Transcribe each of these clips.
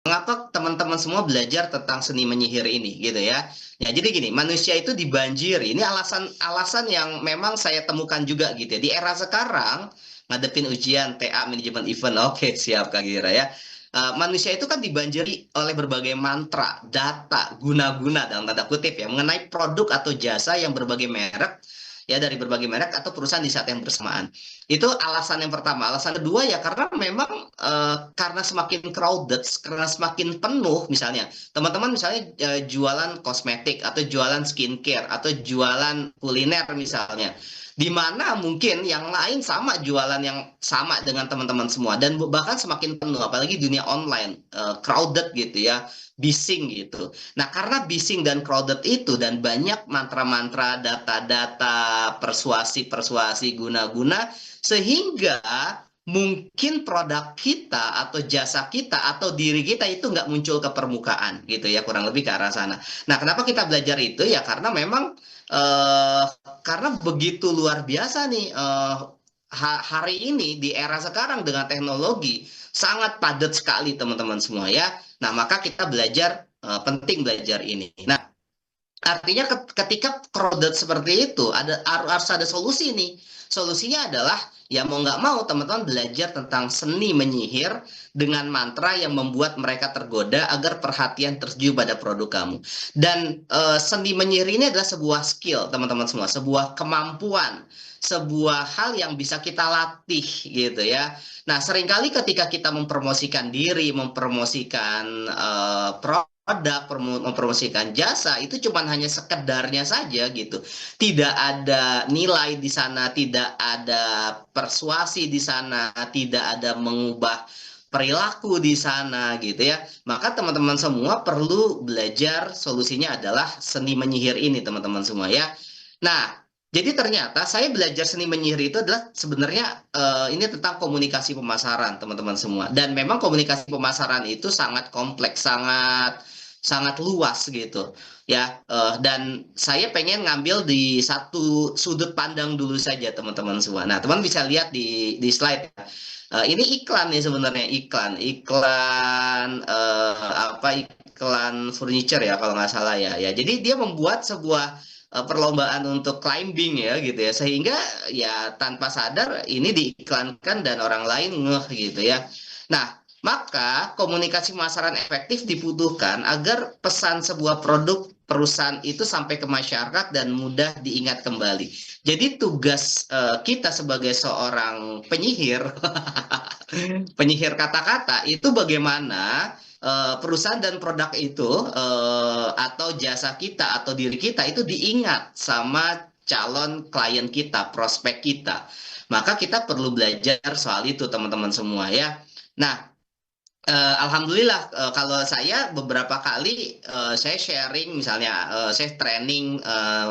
Mengapa teman-teman semua belajar tentang seni menyihir ini gitu ya? Ya, jadi gini, manusia itu dibanjiri. Ini alasan yang memang saya temukan juga gitu ya. Di era sekarang ngadepin ujian TA manajemen event. Oke, siap Kak Gira ya. Manusia itu kan dibanjiri oleh berbagai mantra, data, guna-guna dalam tanda kutip ya mengenai produk atau jasa yang berbagai merek ya dari berbagai merek atau perusahaan di saat yang bersamaan. Itu alasan yang pertama. Alasan kedua ya karena memang karena semakin crowded, karena semakin penuh misalnya, teman-teman misalnya jualan kosmetik atau jualan skincare atau jualan kuliner misalnya, di mana mungkin yang lain sama jualan yang sama dengan teman-teman semua dan bahkan semakin penuh, apalagi dunia online, crowded gitu ya, bising gitu. Nah, karena bising dan crowded itu dan banyak mantra-mantra, data-data, persuasi-persuasi, guna-guna, sehingga mungkin produk kita atau jasa kita atau diri kita itu nggak muncul ke permukaan gitu ya, kurang lebih ke arah sana. Nah, kenapa kita belajar itu ya karena memang eh, karena begitu luar biasa nih hari ini di era sekarang dengan teknologi sangat padat sekali teman-teman semua ya. Nah, maka kita belajar, penting belajar ini. Nah, artinya ketika crowded seperti itu harus ada solusi nih. Solusinya adalah ya mau nggak mau teman-teman belajar tentang seni menyihir dengan mantra yang membuat mereka tergoda agar perhatian tertuju pada produk kamu. Dan seni menyihir ini adalah sebuah skill teman-teman semua, sebuah kemampuan, sebuah hal yang bisa kita latih gitu ya. Nah, seringkali ketika kita mempromosikan diri, mempromosikan produk, mempromosikan jasa, itu cuman hanya sekedarnya saja gitu. Tidak ada nilai di sana, tidak ada persuasi di sana, tidak ada mengubah perilaku di sana gitu ya. Maka teman-teman semua perlu belajar, solusinya adalah seni menyihir ini teman-teman semua ya. Nah, jadi ternyata saya belajar seni menyihir itu adalah sebenarnya ini tentang komunikasi pemasaran teman-teman semua. Dan memang komunikasi pemasaran itu sangat kompleks, sangat sangat luas gitu ya. Dan saya pengen ngambil di satu sudut pandang dulu saja teman-teman semua. Nah, teman bisa lihat di slide ya. Ini iklan nih sebenarnya, iklan apa, iklan furniture ya kalau nggak salah ya. Ya, jadi dia membuat sebuah perlombaan untuk climbing ya gitu ya, sehingga ya tanpa sadar ini diiklankan dan orang lain ngeh gitu ya. Nah, maka komunikasi pemasaran efektif dibutuhkan agar pesan sebuah produk perusahaan itu sampai ke masyarakat dan mudah diingat kembali. Jadi tugas kita sebagai seorang penyihir, penyihir kata-kata itu bagaimana perusahaan dan produk itu atau jasa kita atau diri kita itu diingat sama calon klien kita, prospek kita. Maka kita perlu belajar soal itu teman-teman semua ya. Nah, alhamdulillah, kalau saya beberapa kali saya sharing misalnya, saya training,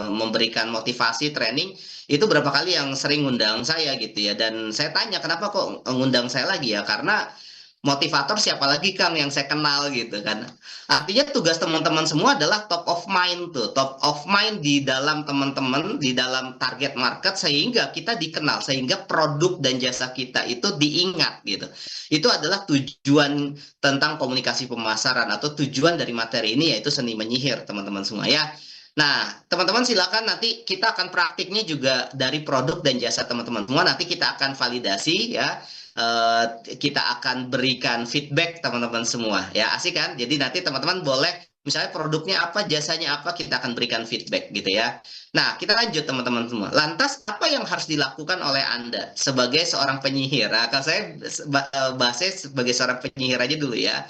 memberikan motivasi training itu berapa kali yang sering ngundang saya gitu ya, dan saya tanya kenapa kok ngundang saya lagi ya, karena motivator siapa lagi Kang yang saya kenal gitu kan. Artinya tugas teman-teman semua adalah top of mind tuh, top of mind di dalam teman-teman, di dalam target market sehingga kita dikenal, sehingga produk dan jasa kita itu diingat gitu. Itu adalah tujuan tentang komunikasi pemasaran atau tujuan dari materi ini yaitu seni menyihir teman-teman semua ya. Nah, teman-teman silakan nanti kita akan praktiknya juga dari produk dan jasa teman-teman semua. Nanti kita akan validasi ya, eh, kita akan berikan feedback teman-teman semua ya, asik kan, jadi nanti teman-teman boleh misalnya produknya apa jasanya apa kita akan berikan feedback gitu ya. Nah, kita lanjut teman-teman semua, lantas apa yang harus dilakukan oleh Anda sebagai seorang penyihir? Nah, kalau saya bahasnya sebagai seorang penyihir aja dulu ya.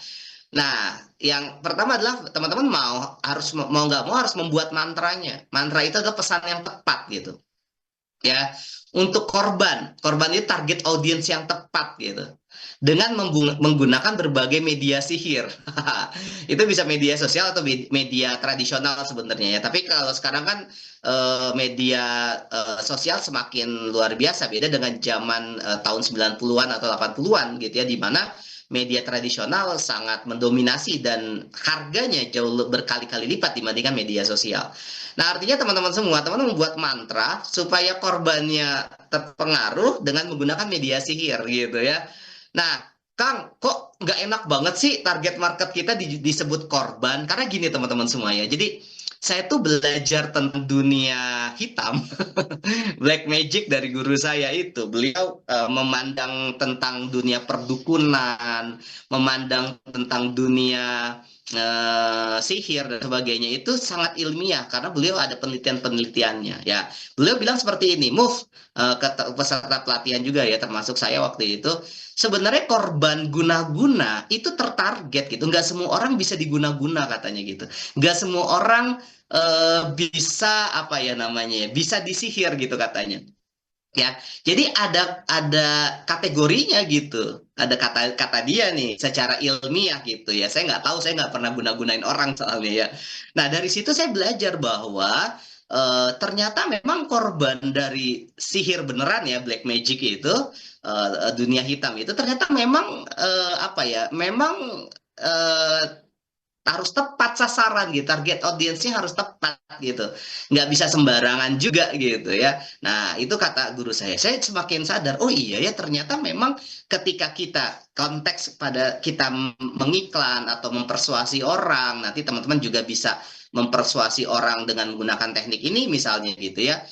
Nah, yang pertama adalah teman-teman mau nggak mau harus membuat mantranya. Mantra itu adalah pesan yang tepat gitu ya, untuk korban itu target audiens yang tepat gitu, dengan menggunakan berbagai media sihir. Itu bisa media sosial atau media tradisional sebenarnya ya, tapi kalau sekarang kan media sosial semakin luar biasa, beda dengan zaman tahun 90-an atau 80-an gitu ya, di mana media tradisional sangat mendominasi dan harganya jauh berkali-kali lipat dibandingkan media sosial. Nah, artinya teman-teman semua, teman-teman membuat mantra supaya korbannya terpengaruh dengan menggunakan media sihir gitu ya. Nah, Kang, kok nggak enak banget sih target market kita disebut korban? Karena gini teman-teman semua ya. Jadi saya tuh belajar tentang dunia hitam, black magic dari guru saya itu. Beliau memandang tentang dunia perdukunan, memandang tentang dunia sihir dan sebagainya itu sangat ilmiah karena beliau ada penelitian-penelitiannya. Ya, beliau bilang seperti ini, move ke peserta pelatihan juga ya, termasuk saya waktu itu. Sebenarnya korban guna-guna itu tertarget gitu. Nggak semua orang bisa diguna-guna katanya gitu. Nggak semua orang bisa apa ya namanya ya, bisa disihir gitu katanya. Ya, jadi ada kategorinya gitu. Ada kata dia nih secara ilmiah gitu ya. Saya nggak tahu, saya nggak pernah guna-gunain orang soalnya ya. Nah dari situ saya belajar bahwa ternyata memang korban dari sihir beneran ya black magic itu dunia hitam itu ternyata memang apa ya? Memang eh, harus tepat sasaran gitu, target audiensnya harus tepat gitu, nggak bisa sembarangan juga gitu ya. Nah itu kata guru saya semakin sadar, oh iya ya ternyata memang ketika kita konteks pada kita mengiklan atau mempersuasi orang, nanti teman-teman juga bisa mempersuasi orang dengan menggunakan teknik ini misalnya gitu ya,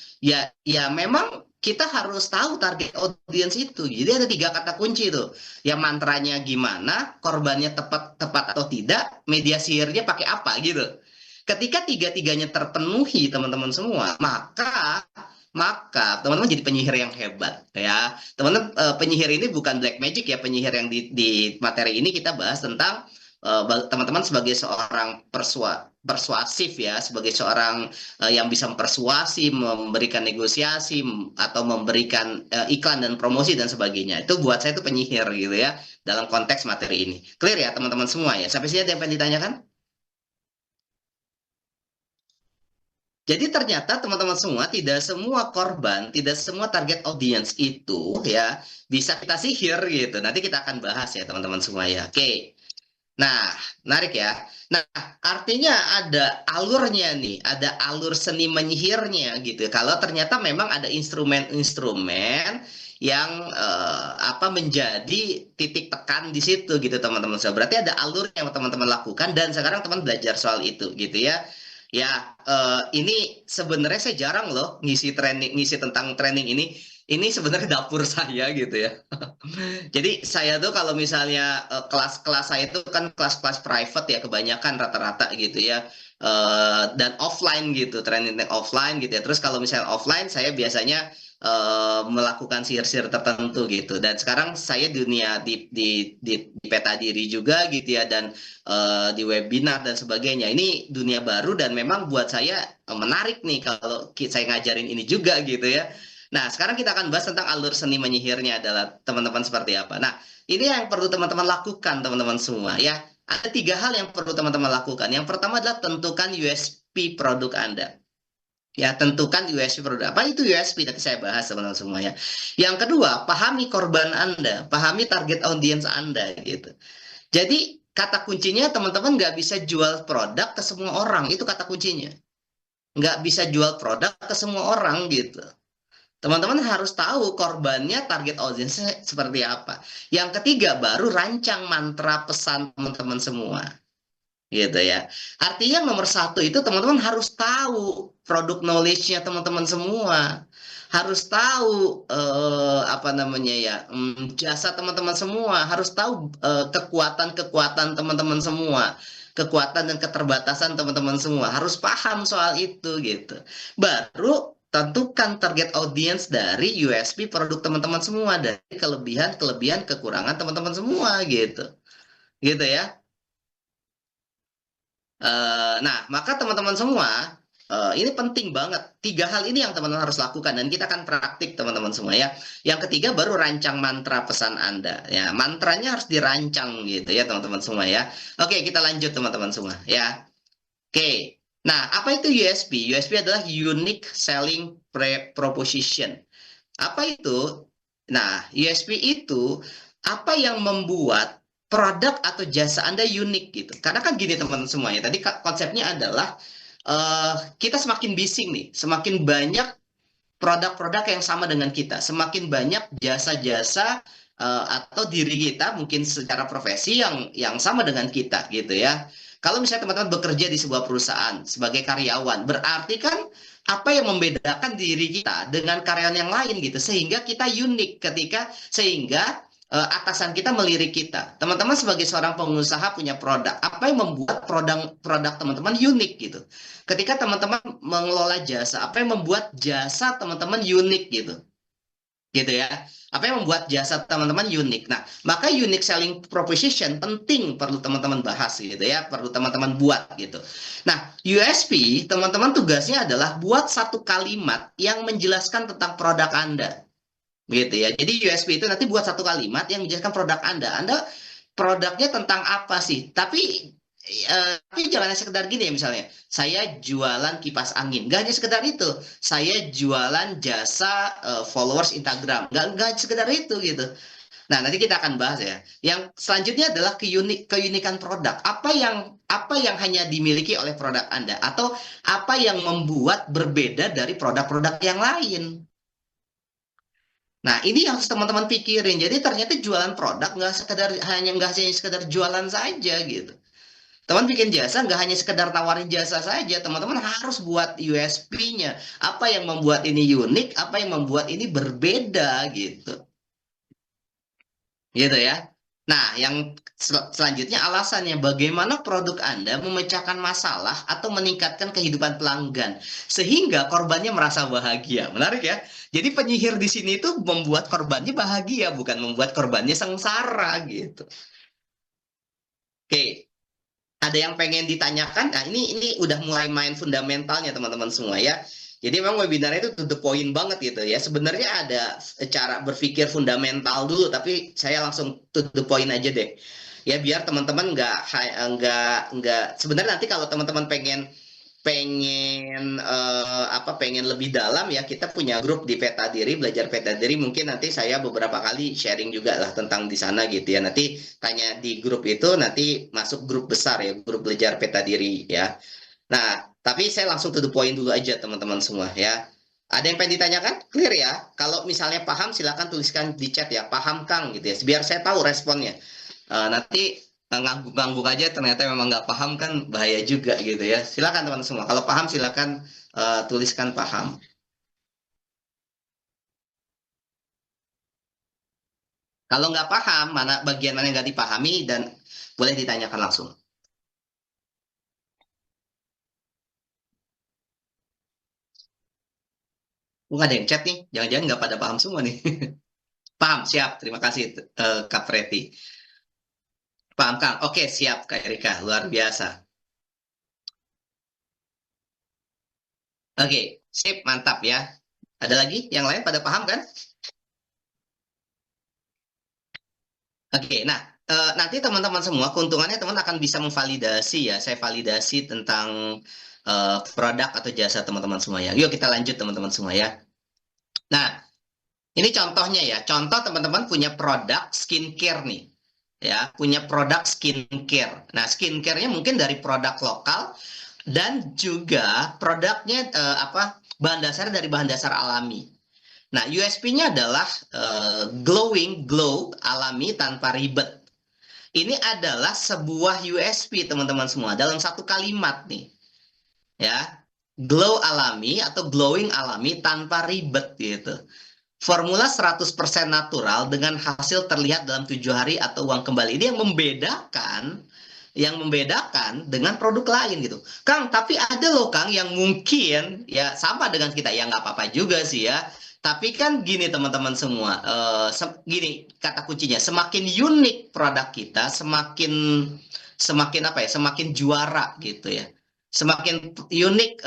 ya memang kita harus tahu target audiens itu. Jadi ada tiga kata kunci tuh, ya mantranya gimana, korbannya tepat tepat atau tidak, media sihirnya pakai apa gitu. Ketika tiga-tiganya terpenuhi teman-teman semua, maka teman-teman jadi penyihir yang hebat ya. Teman-teman penyihir ini bukan black magic ya, penyihir yang di materi ini kita bahas tentang teman-teman sebagai seorang persuasif ya, sebagai seorang yang bisa mempersuasi, memberikan negosiasi atau memberikan iklan dan promosi dan sebagainya. Itu buat saya itu penyihir gitu ya dalam konteks materi ini. Clear ya teman-teman semua ya. Sampai sini ada yang pengen ditanyakan? Jadi ternyata teman-teman semua, tidak semua korban, tidak semua target audience itu ya bisa kita sihir gitu. Nanti kita akan bahas ya teman-teman semua ya. Oke. Nah, menarik ya. Nah, artinya ada alurnya nih, ada alur seni menyihirnya gitu. Kalau ternyata memang ada instrumen-instrumen yang apa menjadi titik tekan di situ gitu teman-teman. So, berarti ada alur yang teman-teman lakukan dan sekarang teman belajar soal itu gitu ya. Ya, ini sebenarnya saya jarang loh ngisi training, ngisi tentang training ini. Ini sebenarnya dapur saya gitu ya. Jadi saya tuh kalau misalnya kelas-kelas saya itu kan kelas-kelas private ya kebanyakan rata-rata gitu ya. Dan offline gitu, training offline gitu ya. Terus kalau misalnya offline saya biasanya melakukan sihir-sihir tertentu gitu. Dan sekarang saya dunia di peta diri juga gitu ya dan di webinar dan sebagainya. Ini dunia baru dan memang buat saya menarik nih kalau saya ngajarin ini juga gitu ya. Nah, sekarang kita akan bahas tentang alur seni menyihirnya adalah teman-teman seperti apa. Nah, ini yang perlu teman-teman lakukan, teman-teman semua ya. Ada tiga hal yang perlu teman-teman lakukan. Yang pertama adalah tentukan USP produk Anda. Ya, tentukan USP produk. Apa itu USP? Nanti saya bahas teman-teman semua ya. Yang kedua, pahami korban Anda, pahami target audiens Anda gitu. Jadi, kata kuncinya teman-teman nggak bisa jual produk ke semua orang. Itu kata kuncinya. Nggak bisa jual produk ke semua orang gitu. Teman-teman harus tahu korbannya, target audiensnya seperti apa. Yang ketiga, baru rancang mantra pesan teman-teman semua. Gitu ya. Artinya nomor satu itu teman-teman harus tahu produk knowledge-nya teman-teman semua. Harus tahu apa namanya ya, jasa teman-teman semua. Harus tahu kekuatan-kekuatan teman-teman semua. Kekuatan dan keterbatasan teman-teman semua. Harus paham soal itu gitu. Baru tentukan target audience dari USP produk teman-teman semua, dari kelebihan-kelebihan kekurangan teman-teman semua gitu. Gitu ya. Nah, maka teman-teman semua, ini penting banget. Tiga hal ini yang teman-teman harus lakukan dan kita akan praktik teman-teman semua ya. Yang ketiga baru rancang mantra pesan Anda. Ya, mantranya harus dirancang gitu ya teman-teman semua ya. Oke, kita lanjut teman-teman semua ya. Oke. Nah, apa itu USP? USP adalah Unique Selling Proposition. Apa itu? Nah, USP itu apa yang membuat produk atau jasa Anda unik gitu. Karena kan gini teman-teman semuanya. Tadi konsepnya adalah kita semakin bising nih, semakin banyak produk-produk yang sama dengan kita, semakin banyak jasa-jasa atau diri kita mungkin secara profesi yang sama dengan kita gitu ya. Kalau misalnya teman-teman bekerja di sebuah perusahaan sebagai karyawan, berarti kan apa yang membedakan diri kita dengan karyawan yang lain gitu, sehingga kita unik sehingga atasan kita melirik kita. Teman-teman sebagai seorang pengusaha punya produk, apa yang membuat produk teman-teman unik gitu. Ketika teman-teman mengelola jasa, apa yang membuat jasa teman-teman unik gitu ya. Apa yang membuat jasa teman-teman unik. Nah, maka unique selling proposition penting perlu teman-teman bahas gitu ya, perlu teman-teman buat gitu. Nah, USP teman-teman tugasnya adalah buat satu kalimat yang menjelaskan tentang produk Anda gitu ya. Jadi USP itu nanti buat satu kalimat yang menjelaskan produk Anda. Anda produknya tentang apa sih? Tapi jangan hanya sekedar gini ya, misalnya saya jualan kipas angin, nggak hanya sekedar itu. Saya jualan jasa followers Instagram, nggak sekedar itu gitu. Nah, nanti kita akan bahas ya. Yang selanjutnya adalah keunikan produk. Apa yang hanya dimiliki oleh produk Anda, atau apa yang membuat berbeda dari produk-produk yang lain. Nah, ini yang harus teman-teman pikirin. Jadi ternyata jualan produk nggak hanya sekedar jualan saja gitu. Teman bikin jasa nggak hanya sekedar tawarin jasa saja, teman-teman harus buat USP-nya. Apa yang membuat ini unik, apa yang membuat ini berbeda gitu. Gitu ya. Nah, yang selanjutnya alasannya bagaimana produk Anda memecahkan masalah atau meningkatkan kehidupan pelanggan sehingga korbannya merasa bahagia. Menarik ya. Jadi penyihir di sini itu membuat korbannya bahagia, bukan membuat korbannya sengsara gitu. Oke, ada yang pengen ditanyakan? Nah, ini udah mulai main fundamentalnya teman-teman semua ya. Jadi memang webinar itu to the point banget gitu ya. Sebenarnya ada cara berpikir fundamental dulu, tapi saya langsung to the point aja deh. Ya biar teman-teman nggak sebenarnya nanti kalau teman-teman pengen pengen pengen lebih dalam ya, kita punya grup di Peta Diri, belajar Peta Diri, mungkin nanti saya beberapa kali sharing juga lah tentang di sana gitu ya. Nanti tanya di grup itu, nanti masuk grup besar ya, grup belajar Peta Diri ya. Nah, tapi saya langsung to the point dulu aja teman-teman semua ya. Ada yang pengen ditanyakan? Clear ya? Kalau misalnya paham silakan tuliskan di chat ya, paham Kang gitu ya, biar saya tahu responnya. Nanti ngangguk-ngangguk aja ternyata memang nggak paham kan bahaya juga gitu ya. Silakan teman semua. Kalau paham silakan tuliskan paham. Kalau nggak paham, bagian mana yang nggak dipahami dan boleh ditanyakan langsung. Ada yang chat nih, jangan-jangan nggak pada paham semua nih. Paham, siap. Terima kasih Kak Preti. Paham Kang? Oke, siap Kak Erika. Luar biasa. Oke, sip, mantap ya. Ada lagi? Yang lain pada paham kan? Oke, nah nanti teman-teman semua keuntungannya teman akan bisa memvalidasi ya. Saya validasi tentang produk atau jasa teman-teman semua ya. Yuk kita lanjut teman-teman semua ya. Nah, ini contohnya ya. Contoh teman-teman punya produk skincare nih. Ya, punya produk skincare. Nah, skincare-nya mungkin dari produk lokal dan juga produknya bahan dasar dari bahan dasar alami. Nah, USP-nya adalah glowing glow alami tanpa ribet. Ini adalah sebuah USP teman-teman semua dalam satu kalimat nih. Ya. Glow alami atau glowing alami tanpa ribet gitu. Formula 100% natural dengan hasil terlihat dalam 7 hari atau uang kembali. Ini yang membedakan dengan produk lain gitu. Kang, tapi ada loh Kang yang mungkin ya sama dengan kita, ya nggak apa-apa juga sih ya. Tapi kan gini teman-teman semua, gini kata kuncinya, semakin unik produk kita, semakin semakin apa ya, semakin juara gitu ya. Semakin unik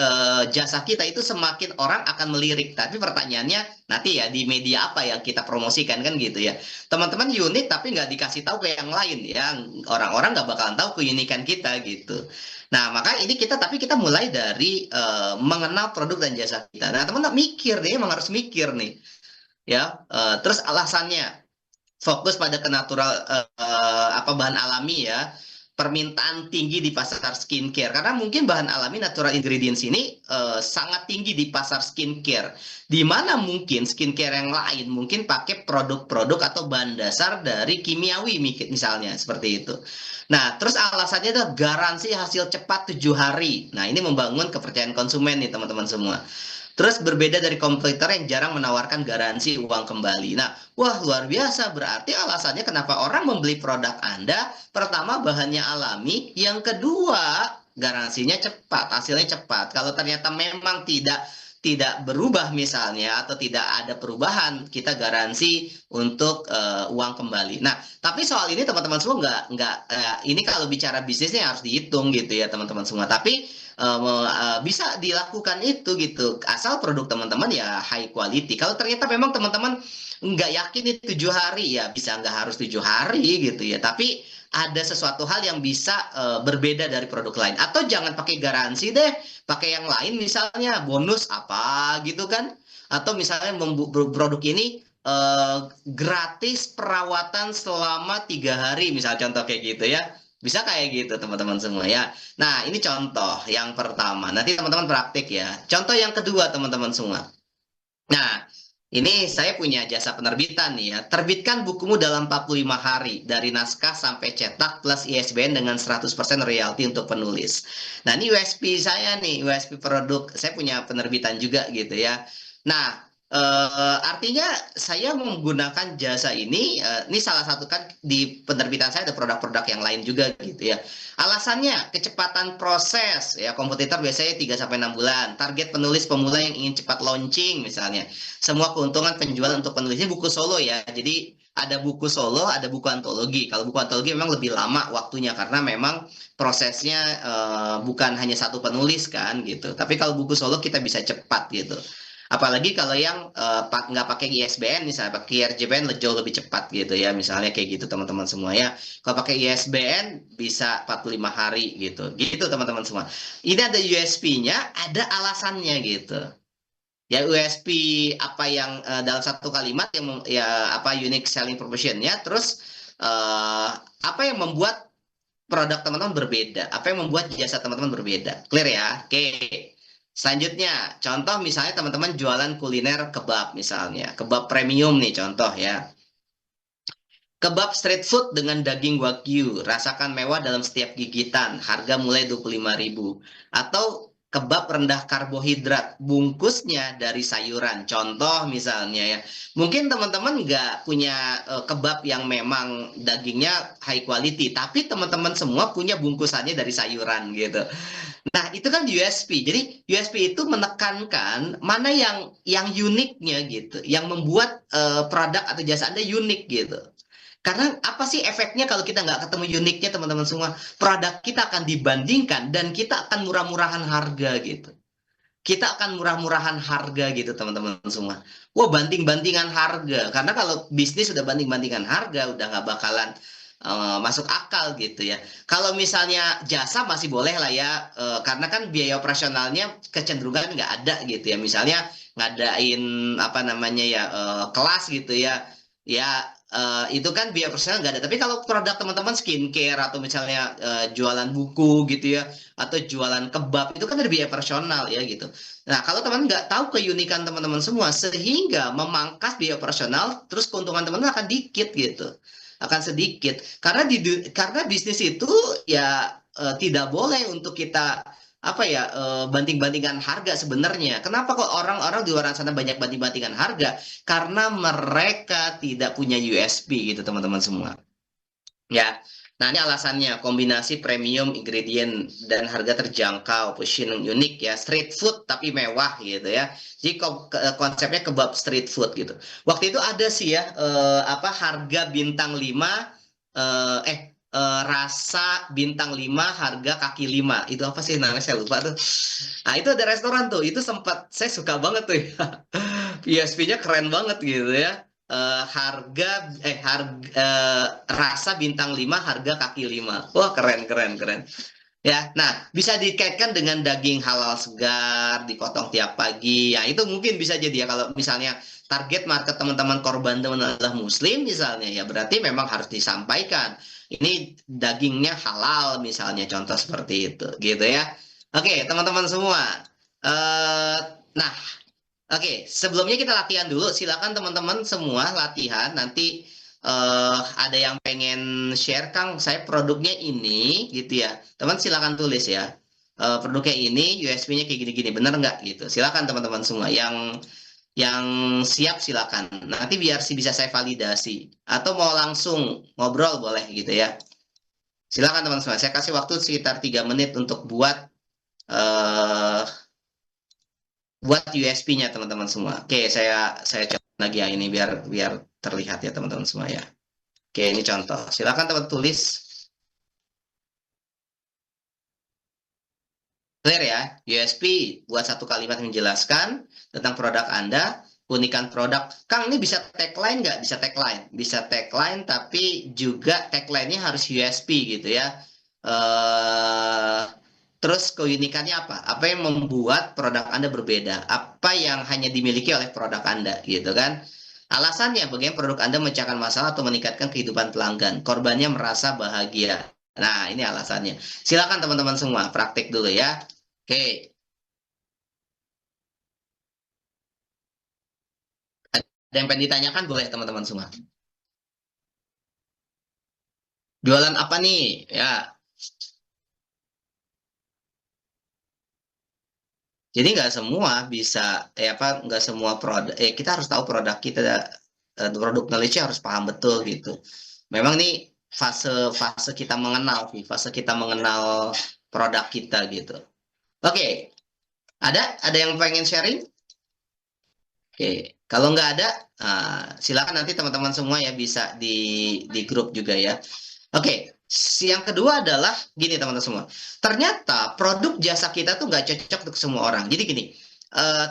jasa kita itu, semakin orang akan melirik. Tapi pertanyaannya nanti ya di media apa yang kita promosikan kan gitu ya. Teman-teman unik tapi nggak dikasih tahu ke yang lain ya. Orang-orang nggak bakalan tahu keunikan kita gitu. Nah, maka ini tapi kita mulai dari mengenal produk dan jasa kita. Nah, teman-teman mikir nih, emang harus mikir nih. Ya, terus alasannya fokus pada bahan alami ya. permintaan tinggi di pasar skincare karena mungkin bahan alami natural ingredients ini sangat tinggi di pasar skincare, di mana mungkin skincare yang lain mungkin pakai produk-produk atau bahan dasar dari kimiawi misalnya seperti itu. Nah, terus alasannya adalah garansi hasil cepat 7 hari. Nah, ini membangun kepercayaan konsumen nih teman-teman semua. Terus berbeda dari kompetitor yang jarang menawarkan garansi uang kembali. Nah, wah luar biasa. Berarti alasannya kenapa orang membeli produk Anda, pertama bahannya alami, yang kedua garansinya cepat, hasilnya cepat. Kalau ternyata memang tidak berubah misalnya atau tidak ada perubahan, kita garansi untuk uang kembali. Nah, tapi soal ini teman-teman semua nggak ini kalau bicara bisnisnya harus dihitung gitu ya teman-teman semua. Tapi bisa dilakukan itu gitu, asal produk teman-teman ya high quality. Kalau ternyata memang teman-teman nggak yakin itu 7 hari, ya bisa nggak harus 7 hari gitu ya. Tapi ada sesuatu hal yang bisa berbeda dari produk lain. Atau jangan pakai garansi deh, pakai yang lain misalnya bonus apa gitu kan. Atau misalnya produk ini gratis perawatan selama 3 hari, misal contoh kayak gitu ya. Bisa kayak gitu teman-teman semua ya. Nah, ini contoh yang pertama. Nanti teman-teman praktik ya. Contoh yang kedua teman-teman semua. Nah, ini saya punya jasa penerbitan nih ya. Terbitkan bukumu dalam 45 hari dari naskah sampai cetak plus ISBN dengan 100% royalti untuk penulis. Nah, ini USP saya nih, USP produk. Saya punya penerbitan juga gitu ya. Nah, artinya saya menggunakan jasa ini salah satu kan di penerbitan saya ada produk-produk yang lain juga gitu ya. Alasannya kecepatan proses ya, kompetitor biasanya 3 sampai 6 bulan. Target penulis pemula yang ingin cepat launching misalnya. Semua keuntungan penjualan untuk penulisnya buku solo ya. Jadi ada buku solo, ada buku antologi. Kalau buku antologi memang lebih lama waktunya karena memang prosesnya bukan hanya satu penulis kan gitu. Tapi kalau buku solo kita bisa cepat gitu. Apalagi kalau yang nggak pakai ISBN, misalnya pakai IRJBN jauh lebih cepat gitu ya, misalnya kayak gitu teman-teman semua ya. Kalau pakai ISBN bisa 45 hari gitu, gitu teman-teman semua. Ini ada USP-nya, ada alasannya gitu. Ya USP apa yang dalam satu kalimat yang ya apa unique selling proposition-nya, terus apa yang membuat produk teman-teman berbeda, apa yang membuat jasa teman-teman berbeda. Clear ya? Oke. Selanjutnya, contoh misalnya teman-teman jualan kuliner kebab misalnya. Kebab premium nih contoh ya. Kebab street food dengan daging wagyu, rasakan mewah dalam setiap gigitan, harga mulai 25.000. Atau kebab rendah karbohidrat, bungkusnya dari sayuran. Contoh misalnya ya, mungkin teman-teman nggak punya kebab yang memang dagingnya high quality, tapi teman-teman semua punya bungkusannya dari sayuran gitu. Nah, itu kan USP. Jadi USP itu menekankan mana yang uniknya gitu, yang membuat produk atau jasa Anda unik gitu. Karena apa sih efeknya kalau kita nggak ketemu uniknya teman-teman semua? Produk kita akan dibandingkan dan kita akan murah-murahan harga gitu. Kita akan murah-murahan harga gitu teman-teman semua. Wah banting-bantingan harga. Karena kalau bisnis sudah banting-bantingan harga udah nggak bakalan masuk akal gitu ya. Kalau misalnya jasa masih boleh lah ya. Karena kan biaya operasionalnya kecenderungan nggak ada gitu ya. Misalnya ngadain apa namanya ya kelas gitu ya. Ya itu kan biaya personal nggak ada. Tapi kalau produk teman-teman skincare atau misalnya jualan buku gitu ya, atau jualan kebab itu kan ada biaya personal ya gitu. Nah kalau teman nggak tahu keunikan teman-teman semua, sehingga memangkas biaya personal, terus keuntungan teman-teman akan dikit gitu, akan sedikit. Karena bisnis itu ya tidak boleh untuk kita apa ya banting-bantingan harga sebenarnya. Kenapa kok orang-orang di luar sana banyak banting-bantingan harga? Karena mereka tidak punya USP gitu teman-teman semua. Ya. Nah, ini alasannya kombinasi premium ingredient dan harga terjangkau, positioning unik ya, street food tapi mewah gitu ya. Jadi konsepnya kebab street food gitu. Waktu itu ada sih ya apa harga bintang 5 rasa bintang 5 harga kaki 5. Itu apa sih namanya saya lupa tuh. Nah, itu ada restoran tuh. Itu sempat saya suka banget tuh ya. USP-nya keren banget gitu ya. Rasa bintang 5 harga kaki 5. Wah, keren keren keren. Ya, nah bisa dikaitkan dengan daging halal segar, dipotong tiap pagi. Ya, itu mungkin bisa jadi ya kalau misalnya target market teman-teman korban teman adalah muslim misalnya ya berarti memang harus disampaikan. ini dagingnya halal misalnya, contoh seperti itu, gitu ya. Oke, teman-teman semua. Eh, nah, oke, sebelumnya kita latihan dulu. Silakan teman-teman semua latihan. Nanti ada yang pengen share, Kang, saya produknya ini, gitu ya. Teman silakan tulis ya. Produknya ini, USB-nya kayak gini-gini, bener nggak gitu? Silakan teman-teman semua. Yang siap silakan. Nanti biar sih bisa saya validasi. Atau mau langsung ngobrol boleh gitu ya. Silakan teman-teman semua. Saya kasih waktu sekitar 3 menit untuk eh buat USB-nya teman-teman semua. Oke, saya coba lagi ya ini biar biar terlihat ya teman-teman semua ya. Oke, ini contoh. Silakan teman tulis. Clear ya, USB buat satu kalimat menjelaskan tentang produk Anda, unikan produk. Kang, ini bisa tagline nggak? Bisa tagline. Bisa tagline, tapi juga tagline-nya harus USB gitu ya. Eh, terus keunikannya apa? Apa yang membuat produk Anda berbeda? Apa yang hanya dimiliki oleh produk Anda gitu kan? Alasannya, bagaimana produk Anda memecahkan masalah atau meningkatkan kehidupan pelanggan. Korbannya merasa bahagia. Nah, ini alasannya. Silakan teman-teman semua praktik dulu ya. Oke, ada yang pengen ditanyakan boleh teman-teman semua. Jualan apa nih? Ya, jadi nggak semua bisa, apa nggak semua produk. Kita harus tahu produk kita, produk knowledge harus paham betul gitu. Memang nih fase-fase kita mengenal, fase kita mengenal produk kita gitu. Oke, ada yang pengen sharing? Oke, kalau nggak ada, silakan nanti teman-teman semua ya bisa di grup juga ya. Oke, yang kedua adalah gini teman-teman semua. Ternyata produk jasa kita tuh nggak cocok untuk semua orang. Jadi gini,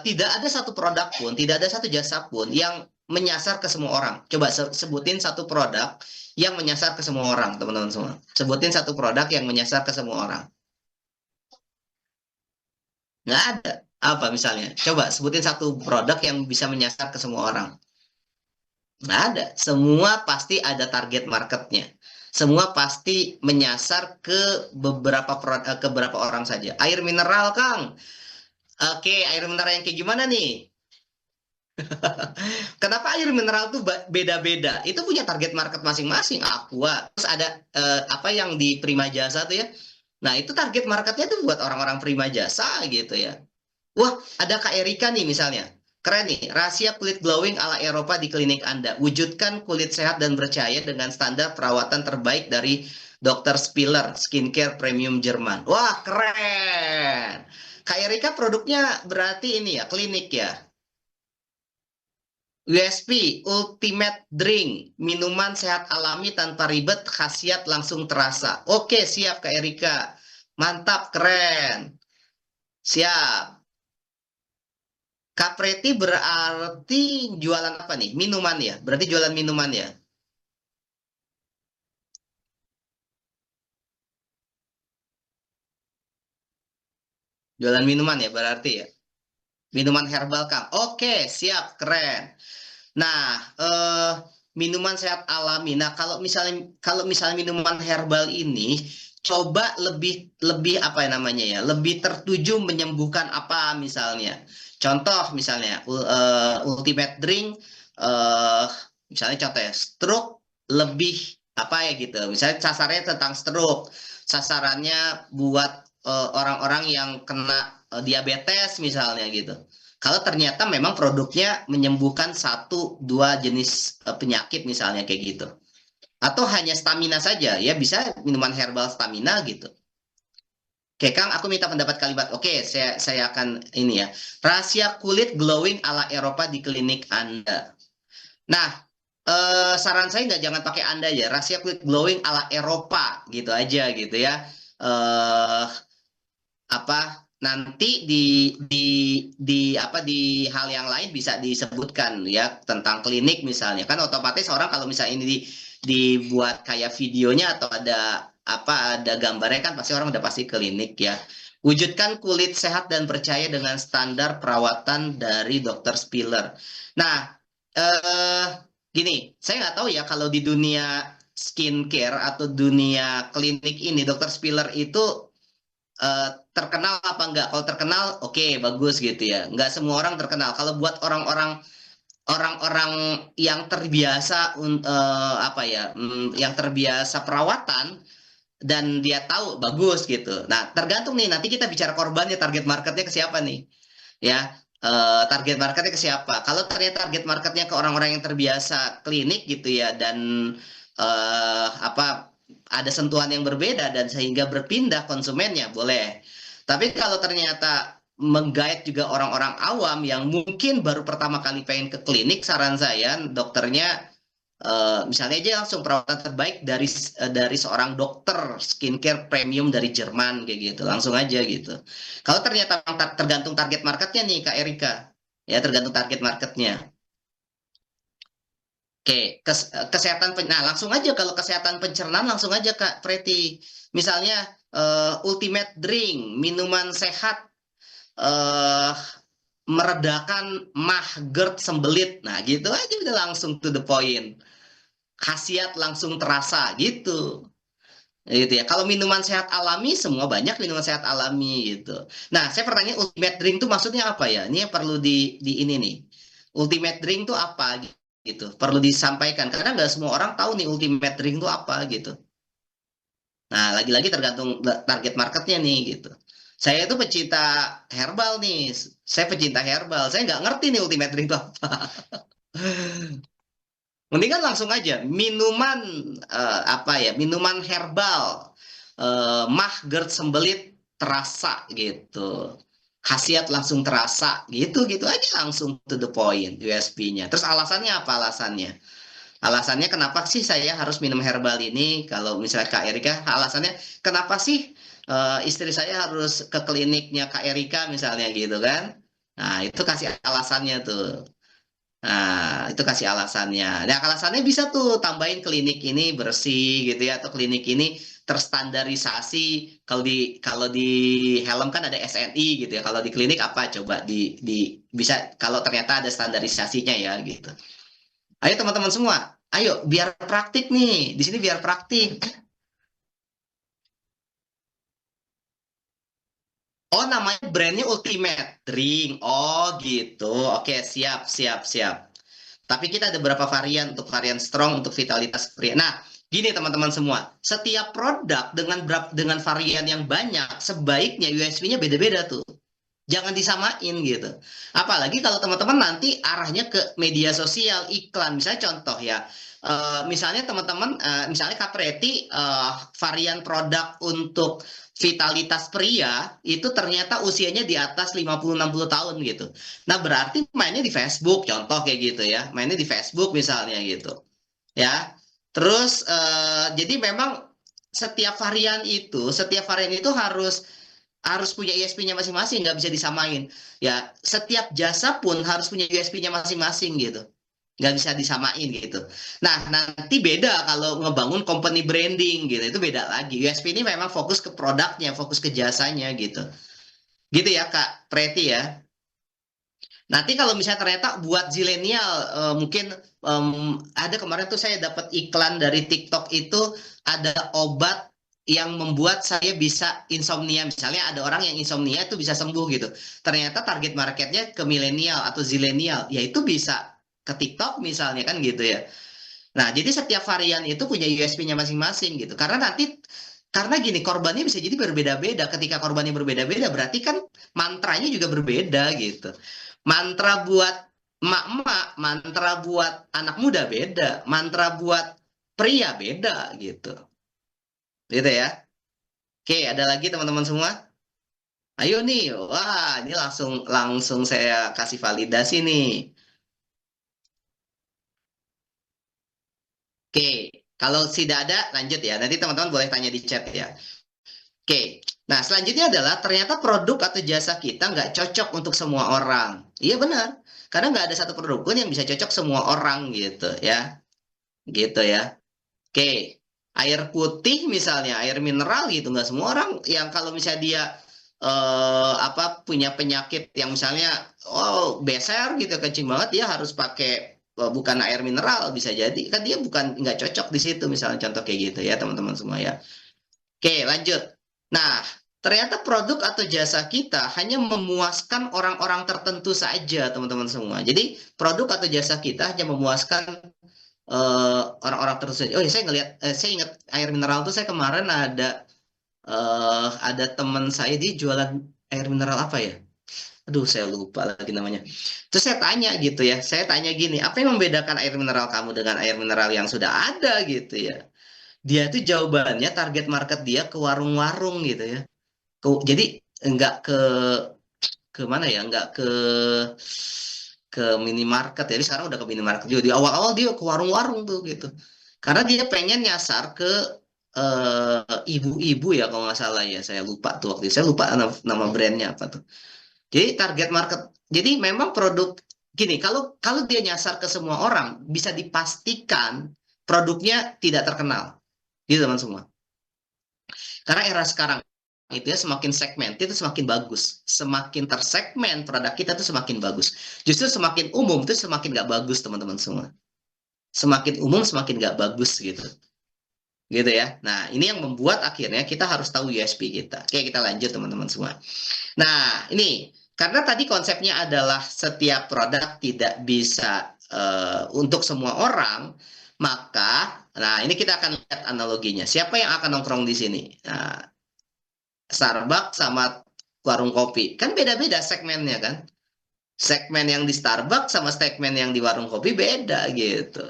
tidak ada satu produk pun, tidak ada satu jasa pun yang menyasar ke semua orang. Coba sebutin satu produk yang menyasar ke semua orang, teman-teman semua. Sebutin satu produk yang menyasar ke semua orang. Nggak ada. Apa misalnya? Coba sebutin satu produk yang bisa menyasar ke semua orang. Nggak ada. Semua pasti ada target marketnya. Semua pasti menyasar ke ke beberapa orang saja. Air mineral, Kang. Oke, air mineral yang kayak gimana nih? Kenapa air mineral tuh beda-beda? Itu punya target market masing-masing. Aqua. Terus ada apa yang di Prima Jasa tuh ya? Nah, itu target marketnya tuh buat orang-orang Prima Jasa gitu ya. Wah, ada Kak Erika nih misalnya. Keren nih, rahasia kulit glowing ala Eropa di klinik Anda. Wujudkan kulit sehat dan bercahaya dengan standar perawatan terbaik dari Dr. Spiller, skincare premium Jerman. Wah, keren. Kak Erika produknya berarti ini ya, klinik ya. USP, Ultimate Drink, minuman sehat alami tanpa ribet, khasiat langsung terasa. Oke, siap Kak Erika. Mantap, keren. Siap. Kapreti berarti jualan apa nih? Minuman ya? Berarti jualan minuman ya? Jualan minuman ya berarti ya? Minuman herbal Kang. Oke, siap, keren. Nah, minuman sehat alami. Nah, kalau misalnya minuman herbal ini coba lebih lebih apa ya namanya ya? Lebih tertuju menyembuhkan apa misalnya? Contoh misalnya Ultimate Drink eh misalnya contoh ya, stroke lebih apa ya gitu. Misalnya sasarannya tentang stroke. Sasarannya buat orang-orang yang kena diabetes misalnya gitu. Kalau ternyata memang produknya menyembuhkan satu dua jenis penyakit misalnya kayak gitu. Atau hanya stamina saja, ya bisa minuman herbal stamina gitu. Oke, Kang, aku minta pendapat kalimat. Oke, saya akan ini ya. Rahasia kulit glowing ala Eropa di klinik Anda. Nah, saran saya nggak jangan pakai Anda ya. Rahasia kulit glowing ala Eropa gitu aja gitu ya. Eh apa nanti di hal yang lain bisa disebutkan ya tentang klinik misalnya kan otomatis orang kalau misalnya ini dibuat kayak videonya atau ada gambarnya kan pasti orang udah pasti klinik ya. Wujudkan kulit sehat dan percaya dengan standar perawatan dari Dokter Spiller. Nah, gini, saya nggak tahu ya kalau di dunia skincare atau dunia klinik ini, Dokter Spiller itu terkenal apa enggak? Kalau terkenal, oke, bagus gitu ya. Enggak semua orang terkenal. Kalau buat orang-orang yang terbiasa apa ya, yang terbiasa perawatan dan dia tahu bagus gitu. Nah, tergantung nih. Nanti kita bicara korbannya, target marketnya ke siapa nih? Ya, target marketnya ke siapa? Kalau ternyata target marketnya ke orang-orang yang terbiasa klinik gitu ya, dan apa, ada sentuhan yang berbeda dan sehingga berpindah konsumennya, boleh. Tapi kalau ternyata menggait juga orang-orang awam yang mungkin baru pertama kali pengen ke klinik, saran saya dokternya misalnya aja langsung perawatan terbaik dari seorang dokter skincare premium dari Jerman kayak gitu, langsung aja gitu. Kalau ternyata tergantung target marketnya nih Kak Erika, ya tergantung target marketnya. Oke, kesehatan nah langsung aja kalau kesehatan pencernaan langsung aja Kak Preti. Misalnya ultimate drink, minuman sehat eh meredakan mah, GERD, sembelit. Nah, gitu aja udah langsung to the point. Khasiat langsung terasa gitu. Gitu ya. Kalau minuman sehat alami, semua banyak minuman sehat alami gitu. Nah, saya pertanyaan ultimate drink itu maksudnya apa ya? Ini yang perlu di ini nih. Ultimate drink itu apa gitu? Perlu disampaikan karena nggak semua orang tahu nih ultimate drink itu apa gitu. Nah, lagi-lagi tergantung target marketnya nih gitu. Saya itu pecinta herbal nih. Saya pecinta herbal. Saya nggak ngerti nih ultimate drink itu apa. Mendingan langsung aja minuman apa ya? Minuman herbal mah, GERD, sembelit terasa gitu. Khasiat langsung terasa gitu gitu aja langsung to the point USP-nya. Terus alasannya apa alasannya? Alasannya kenapa sih saya harus minum herbal ini? Kalau misalnya Kak Erika, alasannya kenapa sih istri saya harus ke kliniknya Kak Erika misalnya gitu kan? Nah, itu kasih alasannya tuh. Nah, itu kasih alasannya. Nah, alasannya bisa tuh tambahin klinik ini bersih gitu ya, atau klinik ini terstandarisasi. Kalau di helm kan ada SNI gitu ya. Kalau di klinik apa? Coba di bisa kalau ternyata ada standarisasinya ya gitu. Ayo teman-teman semua, ayo biar praktik nih. Di sini biar praktik. Oh, namanya brandnya Ultimate Drink. Oh, gitu. Oke, siap, siap, siap. Tapi kita ada beberapa varian untuk varian strong untuk vitalitas pria. Nah, gini teman-teman semua, setiap produk dengan varian yang banyak, sebaiknya USP-nya beda-beda tuh. Jangan disamain gitu. Apalagi kalau teman-teman nanti arahnya ke media sosial, iklan. Misalnya contoh ya, misalnya teman-teman, misalnya Capreti, varian produk untuk vitalitas pria itu ternyata usianya di atas 50-60 tahun gitu. Nah, berarti mainnya di Facebook, contoh kayak gitu ya. Mainnya di Facebook misalnya gitu. Ya. Terus jadi memang setiap varian itu harus harus punya USP-nya masing-masing, nggak bisa disamain. Ya, setiap jasa pun harus punya USP-nya masing-masing gitu. Nggak bisa disamain gitu. Nah, nanti beda kalau ngebangun company branding gitu. Itu beda lagi. USP ini memang fokus ke produknya, fokus ke jasanya gitu. Gitu ya, Kak Preti ya. Nanti kalau misalnya ternyata buat zilenial, mungkin ada kemarin tuh saya dapat iklan dari TikTok itu ada obat yang membuat saya bisa insomnia. Misalnya ada orang yang insomnia itu bisa sembuh gitu. Ternyata target marketnya ke milenial atau zilenial, yaitu bisa ke TikTok misalnya kan gitu ya. Nah, jadi setiap varian itu punya USP-nya masing-masing gitu. Karena gini, korbannya bisa jadi berbeda-beda. Ketika korbannya berbeda-beda, berarti kan mantranya juga berbeda gitu. Mantra buat emak-emak, mantra buat anak muda beda, mantra buat pria beda gitu. Gitu ya. Oke, ada lagi teman-teman semua? Ayo nih, wah ini langsung langsung saya kasih validasi nih. Oke, kalau tidak ada lanjut ya. Nanti teman-teman boleh tanya di chat ya. Oke, nah selanjutnya adalah ternyata produk atau jasa kita nggak cocok untuk semua orang. Iya benar, karena nggak ada satu produk pun yang bisa cocok semua orang gitu ya, gitu ya. Oke, air putih misalnya, air mineral gitu nggak semua orang yang kalau misalnya dia apa punya penyakit yang misalnya oh beser gitu kencing banget dia harus pakai bukan air mineral bisa jadi kan dia nggak cocok di situ misalnya contoh kayak gitu ya teman-teman semua ya. Oke, lanjut. Nah, ternyata produk atau jasa kita hanya memuaskan orang-orang tertentu saja, teman-teman semua. Jadi, produk atau jasa kita hanya memuaskan orang-orang tertentu saja. Oh, ya, saya ingat air mineral tuh saya kemarin ada teman saya dia jualan air mineral apa ya? Aduh, saya lupa lagi namanya. Terus saya tanya gitu ya, saya tanya gini, apa yang membedakan air mineral kamu dengan air mineral yang sudah ada gitu ya? Dia itu jawabannya target market dia ke warung-warung gitu ya. Jadi enggak ke mana ya? Enggak ke minimarket. Jadi sekarang udah ke minimarket juga. Di awal-awal dia ke warung-warung tuh gitu. Karena dia pengen nyasar ke ibu-ibu ya kalau nggak salah ya. Saya lupa tuh waktu itu. Saya lupa nama brandnya apa tuh. Jadi target market. Jadi memang produk gini, kalau kalau dia nyasar ke semua orang, bisa dipastikan produknya tidak terkenal. Gitu teman semua. Karena era sekarang itu ya semakin segmen itu semakin bagus. Semakin tersegmen produk kita itu semakin bagus. Justru semakin umum itu semakin nggak bagus teman-teman semua. Semakin umum semakin nggak bagus gitu. Gitu ya. Nah ini yang membuat akhirnya kita harus tahu USP kita. Oke kita lanjut teman-teman semua. Nah ini karena tadi konsepnya adalah setiap produk tidak bisa untuk semua orang, maka nah ini kita akan lihat analoginya. Siapa yang akan nongkrong di sini? Nah, Starbucks sama warung kopi. Kan beda-beda segmennya kan. Segmen yang di Starbucks sama segmen yang di warung kopi beda gitu.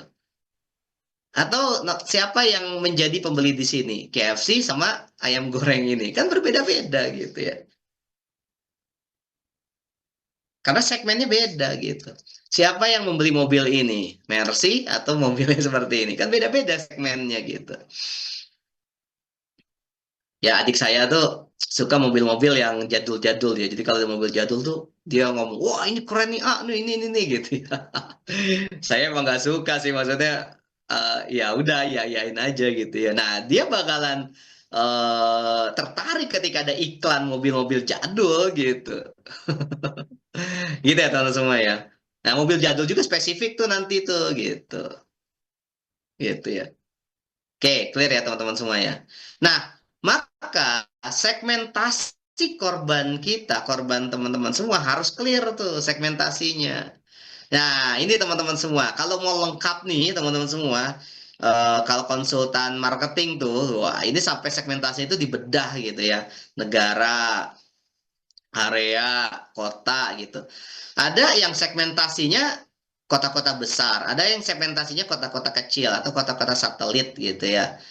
Atau siapa yang menjadi pembeli di sini? KFC sama ayam goreng ini. Kan berbeda-beda gitu ya. Karena segmennya beda gitu. Siapa yang membeli mobil ini? Mercy atau mobilnya seperti ini? Kan beda-beda segmennya gitu. Ya adik saya tuh suka mobil-mobil yang jadul-jadul ya. Jadi kalau ada mobil jadul tuh dia ngomong, wah ini keren nih, ah ini gitu ya. Saya emang nggak suka sih maksudnya. Ya udah ya yain aja gitu ya. Nah dia bakalan tertarik ketika ada iklan mobil-mobil jadul gitu. Gitu ya teman-teman semua ya. Nah mobil jadul juga spesifik tuh nanti tuh gitu. Gitu ya. Oke, clear ya teman-teman semua ya. Nah, maka segmentasi korban kita, korban teman-teman semua harus clear tuh segmentasinya. Nah, ini teman-teman semua. Kalau mau lengkap nih teman-teman semua, kalau konsultan marketing tuh, wah ini sampai segmentasi itu dibedah gitu ya. Negara, area, kota gitu. Ada yang segmentasinya kota-kota besar, ada yang segmentasinya kota-kota kecil atau kota-kota satelit gitu ya.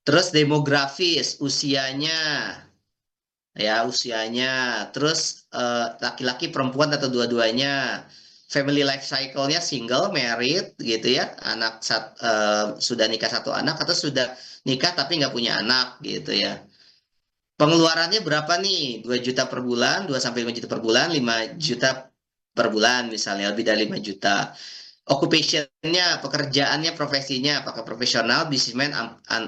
Terus demografis, usianya, ya usianya. Terus laki-laki, perempuan atau dua-duanya. Family life cycle-nya single, married gitu ya. Sudah nikah satu anak atau sudah nikah tapi nggak punya anak gitu ya. Pengeluarannya berapa nih? 2 juta per bulan, 2 sampai 5 juta per bulan, 5 juta per bulan misalnya, lebih dari 5 juta. Occupation-nya, pekerjaannya, profesinya, apakah profesional, businessman,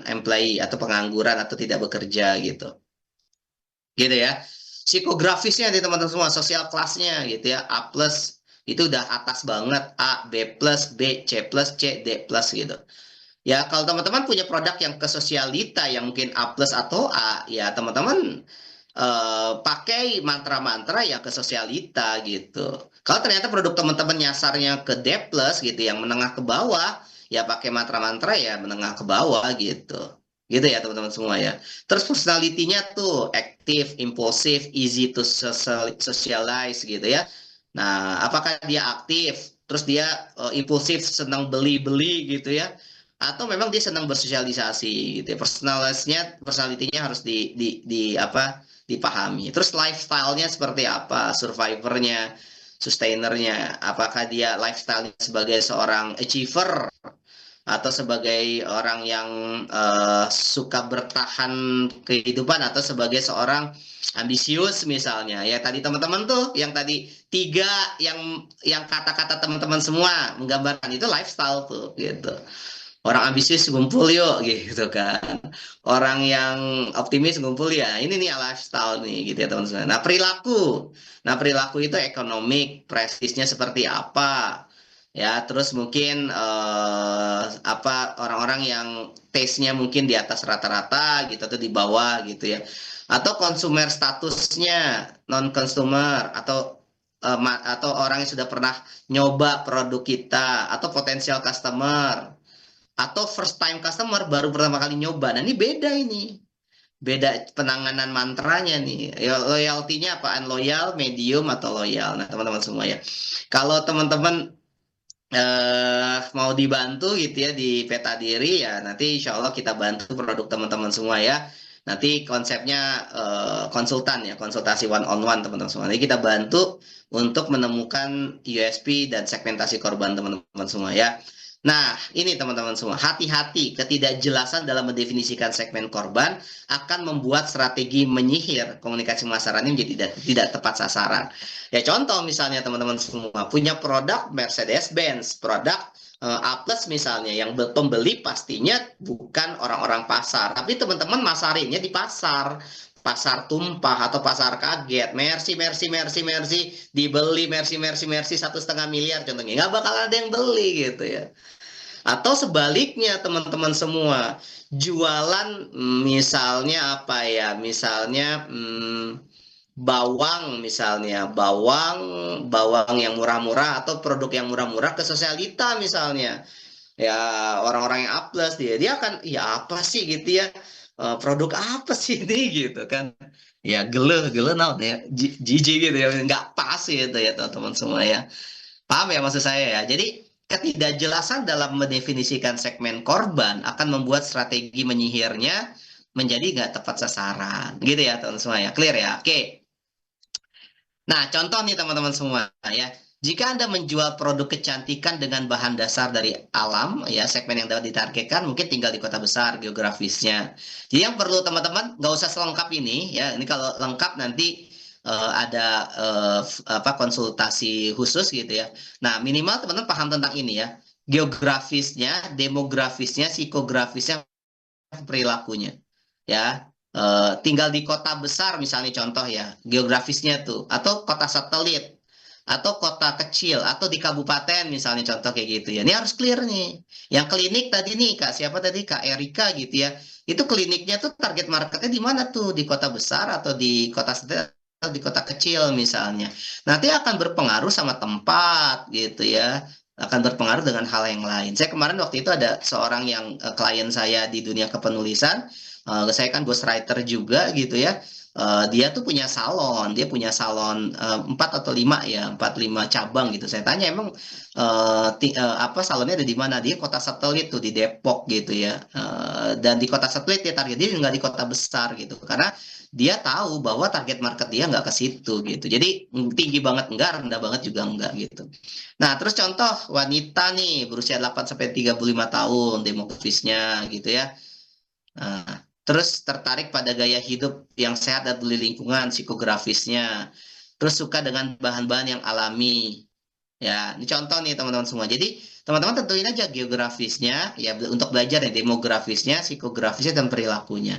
employee, atau pengangguran, atau tidak bekerja gitu. Gitu ya. Psikografisnya nih teman-teman semua, sosial kelasnya gitu ya, A plus, itu udah atas banget, A, B plus, B, C plus, C, D plus gitu. Ya, kalau teman-teman punya produk yang ke sosialita yang mungkin A plus atau A, ya teman-teman pakai mantra-mantra yang ke sosialita gitu. Kalau ternyata produk teman-teman nyasarnya ke D plus gitu, yang menengah ke bawah, ya pakai mantra-mantra ya menengah ke bawah gitu. Gitu ya teman-teman semua ya. Terus personality-nya tuh aktif, impulsif, easy to socialize gitu ya. Nah, apakah dia aktif? Terus dia impulsif, senang beli-beli gitu ya, atau memang dia senang bersosialisasi gitu ya. Personalitinya harus di apa dipahami. Terus lifestyle-nya seperti apa, survivornya, sustainernya, apakah dia lifestyle sebagai seorang achiever atau sebagai orang yang suka bertahan kehidupan atau sebagai seorang ambisius misalnya. Ya tadi teman-teman tuh yang tadi tiga yang kata-kata teman-teman semua menggambarkan itu lifestyle tuh gitu. Orang ambisius ngumpul yuk gitu kan. Orang yang optimis ngumpul ya. Ini nih lifestyle nih gitu ya teman-teman. Nah perilaku. Nah perilaku itu ekonomik, prestisnya seperti apa. ya. Terus mungkin apa orang-orang yang taste-nya mungkin di atas rata-rata gitu atau di bawah gitu ya. Atau consumer statusnya non consumer atau orang yang sudah pernah nyoba produk kita atau potensial customer atau first time customer baru pertama kali nyoba. Nah, ini beda ini. Beda penanganan mantranya nih. Ya, loyalty-nya apaan? Loyal, medium atau loyal. Nah, teman-teman semua ya. Kalau teman-teman mau dibantu gitu ya di peta diri ya nanti insya Allah kita bantu produk teman-teman semua ya. Nanti konsepnya konsultan ya, konsultasi one on one teman-teman semua. Nanti kita bantu untuk menemukan USP dan segmentasi korban teman-teman semua ya. Nah, ini teman-teman semua, hati-hati ketidakjelasan dalam mendefinisikan segmen korban akan membuat strategi menyihir komunikasi pemasaran ini menjadi tidak tepat sasaran. Ya contoh misalnya teman-teman semua punya produk Mercedes-Benz, produk A plus misalnya yang pembeli pastinya bukan orang-orang pasar, tapi teman-teman masarinnya di pasar. Pasar tumpah atau pasar kaget, Mercy, Mercy, Mercy, Mercy, dibeli Mercy, Mercy, Mercy 1,5 miliar contohnya, nggak bakal ada yang beli gitu ya. Atau sebaliknya teman-teman semua, jualan misalnya apa ya, misalnya bawang misalnya, bawang bawang yang murah-murah atau produk yang murah-murah ke sosialita misalnya. Ya orang-orang yang A plus dia akan ya apa sih gitu ya, produk apa sih ini gitu kan. Ya gele gele naon ya jijik gitu ya nggak pas gitu ya teman-teman semua ya. Paham ya maksud saya ya. Jadi ketidakjelasan dalam mendefinisikan segmen korban akan membuat strategi menyihirnya menjadi nggak tepat sasaran. Gitu ya teman-teman semua ya. Clear ya? Oke. Nah, contoh nih teman-teman semua ya. Jika Anda menjual produk kecantikan dengan bahan dasar dari alam, ya segmen yang dapat ditargetkan mungkin tinggal di kota besar geografisnya. Jadi yang perlu teman-teman nggak usah selengkap ini ya. Ini kalau lengkap nanti ada apa konsultasi khusus gitu ya. Nah, minimal teman-teman paham tentang ini ya. Geografisnya, demografisnya, psikografisnya, perilakunya ya. Tinggal di kota besar misalnya contoh ya geografisnya tuh atau kota satelit atau kota kecil atau di kabupaten misalnya contoh kayak gitu ya ini harus clear nih. Yang klinik tadi nih Kak siapa tadi Kak Erika gitu ya, itu kliniknya tuh target marketnya di mana tuh, di kota besar atau di kota satelit atau di kota kecil misalnya, nanti akan berpengaruh sama tempat gitu ya, akan berpengaruh dengan hal yang lain. Saya kemarin waktu itu ada seorang yang klien saya di dunia kepenulisan, saya kan ghostwriter juga gitu ya. Dia tuh punya salon, dia punya salon 4 atau 5 ya, 4 5 cabang gitu. Saya tanya emang apa salonnya ada di mana? Dia kota satelit tuh di Depok gitu ya. Dan di kota satelit dia target dia nggak di kota besar gitu, karena dia tahu bahwa target market dia nggak ke situ gitu. Jadi tinggi banget enggak, rendah banget juga enggak gitu. Nah, terus contoh wanita nih berusia 8 sampai 35 tahun demografisnya gitu ya. Nah, terus tertarik pada gaya hidup yang sehat dan peduli lingkungan psikografisnya. Terus suka dengan bahan-bahan yang alami. Ya, ini contoh nih teman-teman semua. Jadi, teman-teman tentuin aja geografisnya ya untuk belajar ya demografisnya, psikografisnya dan perilakunya.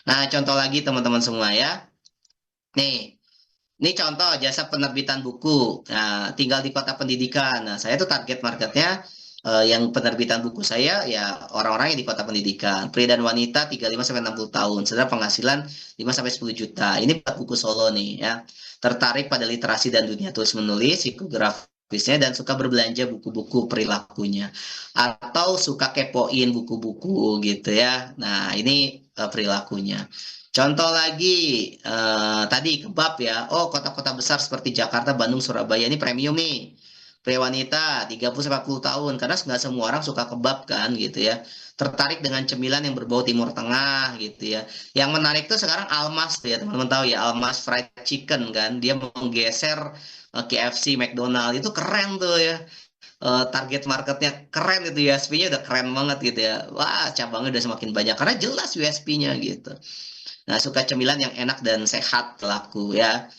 Nah, contoh lagi teman-teman semua ya. Nih, ini contoh jasa penerbitan buku. Nah, tinggal di kota pendidikan. Nah, saya tuh target marketnya yang penerbitan buku saya ya orang-orang yang di kota pendidikan. Pria dan wanita 35 sampai 60 tahun. Sedang penghasilan 5 sampai 10 juta. Ini buat buku solo nih ya. Tertarik pada literasi dan dunia tulis menulis, psikografisnya dan suka berbelanja buku-buku perilakunya. Atau suka kepoin buku-buku gitu ya. Nah, ini perilakunya. Contoh lagi tadi kebab ya. Oh, kota-kota besar seperti Jakarta, Bandung, Surabaya ini premium nih. Pria wanita 30 sampai 40 tahun karena nggak semua orang suka kebab kan gitu ya. Tertarik dengan cemilan yang berbau Timur Tengah gitu ya. Yang menarik tuh sekarang Almas tuh ya, teman-teman tahu ya, Almas Fried Chicken kan. Dia menggeser KFC, McDonald itu keren tuh ya. Target marketnya keren itu, USP-nya udah keren banget gitu ya. Wah, cabangnya udah semakin banyak karena jelas USP-nya gitu. Nah, suka cemilan yang enak dan sehat laku ya.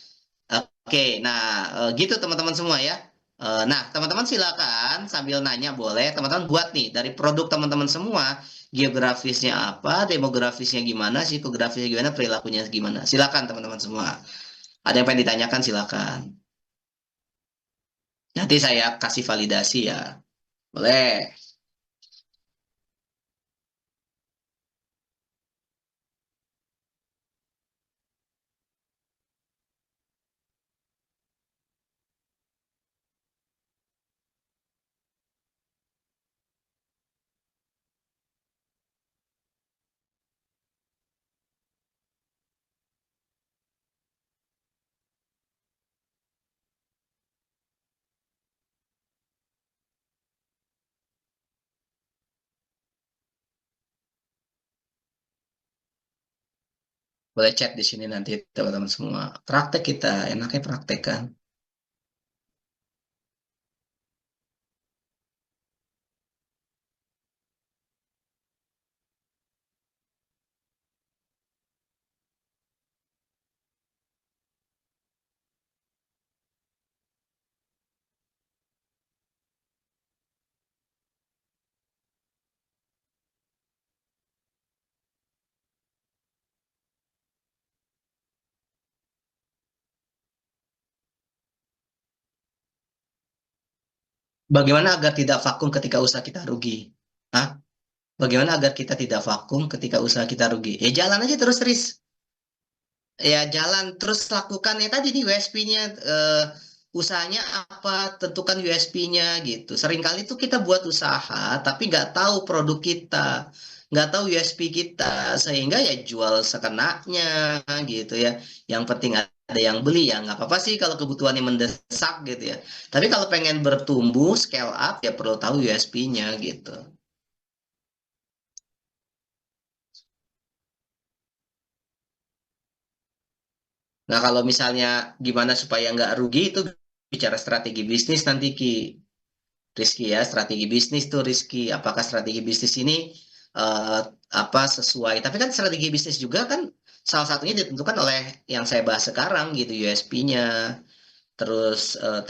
Oke, nah gitu teman-teman semua ya. Nah, teman-teman silakan sambil nanya boleh. Teman-teman buat nih dari produk teman-teman semua, geografisnya apa, demografisnya gimana, psikografisnya gimana, perilakunya gimana. Silakan teman-teman semua. Ada yang pengen ditanyakan silakan. Nanti saya kasih validasi ya. Boleh. Boleh chat di sini nanti teman-teman semua. Praktek kita, enaknya praktek kan. Bagaimana agar tidak vakum ketika usaha kita rugi? Hah? Bagaimana agar kita tidak vakum ketika usaha kita rugi? Ya jalan aja terus, Riz. Ya jalan terus lakukan ya tadi di USP-nya, usahanya apa, tentukan USP-nya gitu. Seringkali tuh kita buat usaha tapi nggak tahu produk kita, nggak tahu USP kita, sehingga ya jual sekenanya gitu ya. Yang penting ada yang beli ya nggak apa-apa sih kalau kebutuhannya mendesak gitu ya. Tapi kalau pengen bertumbuh scale up ya perlu tahu USP-nya gitu. Nah kalau misalnya gimana supaya nggak rugi itu bicara strategi bisnis nanti Ki. Rizky ya, strategi bisnis tuh Rizky. Apakah strategi bisnis ini eh, apa sesuai? Tapi kan strategi bisnis juga kan salah satunya ditentukan oleh yang saya bahas sekarang gitu, USP-nya, terus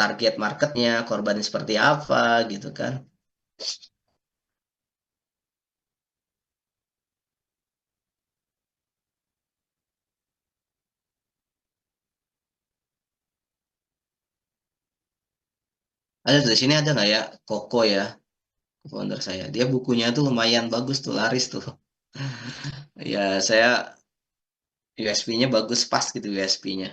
target marketnya, korban seperti apa gitu kan. Ada tuh di sini ada nggak ya Koko ya, founder saya. Dia bukunya tuh lumayan bagus tuh, laris tuh. Ya saya USP-nya bagus pas gitu USP-nya.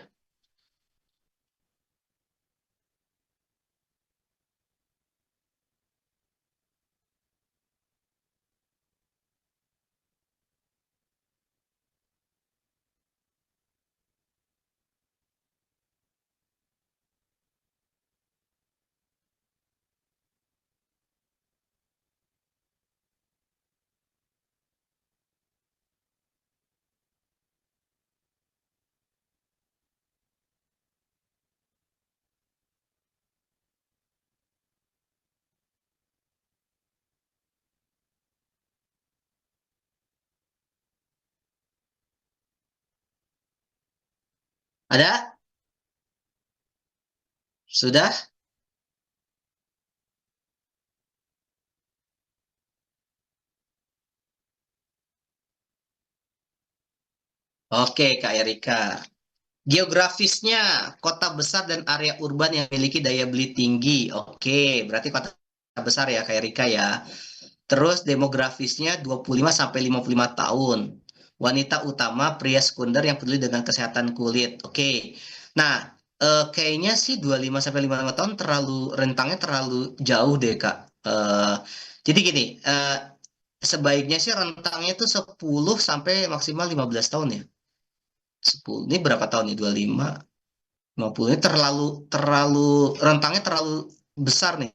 Ada? Sudah? Oke Kak Erika. Geografisnya, kota besar dan area urban yang memiliki daya beli tinggi. Oke, berarti kota besar ya, kayak Rika ya. Terus demografisnya 25 sampai 55 tahun. Wanita utama, pria sekunder yang peduli dengan kesehatan kulit. Oke. Nah, kayaknya sih 25 sampai 55 tahun terlalu rentangnya terlalu jauh deh, Kak. Jadi gini, sebaiknya sih rentangnya itu 10 sampai maksimal 15 tahun ya. 10. Ini berapa tahun nih? 25, 50 ini terlalu terlalu rentangnya terlalu besar nih.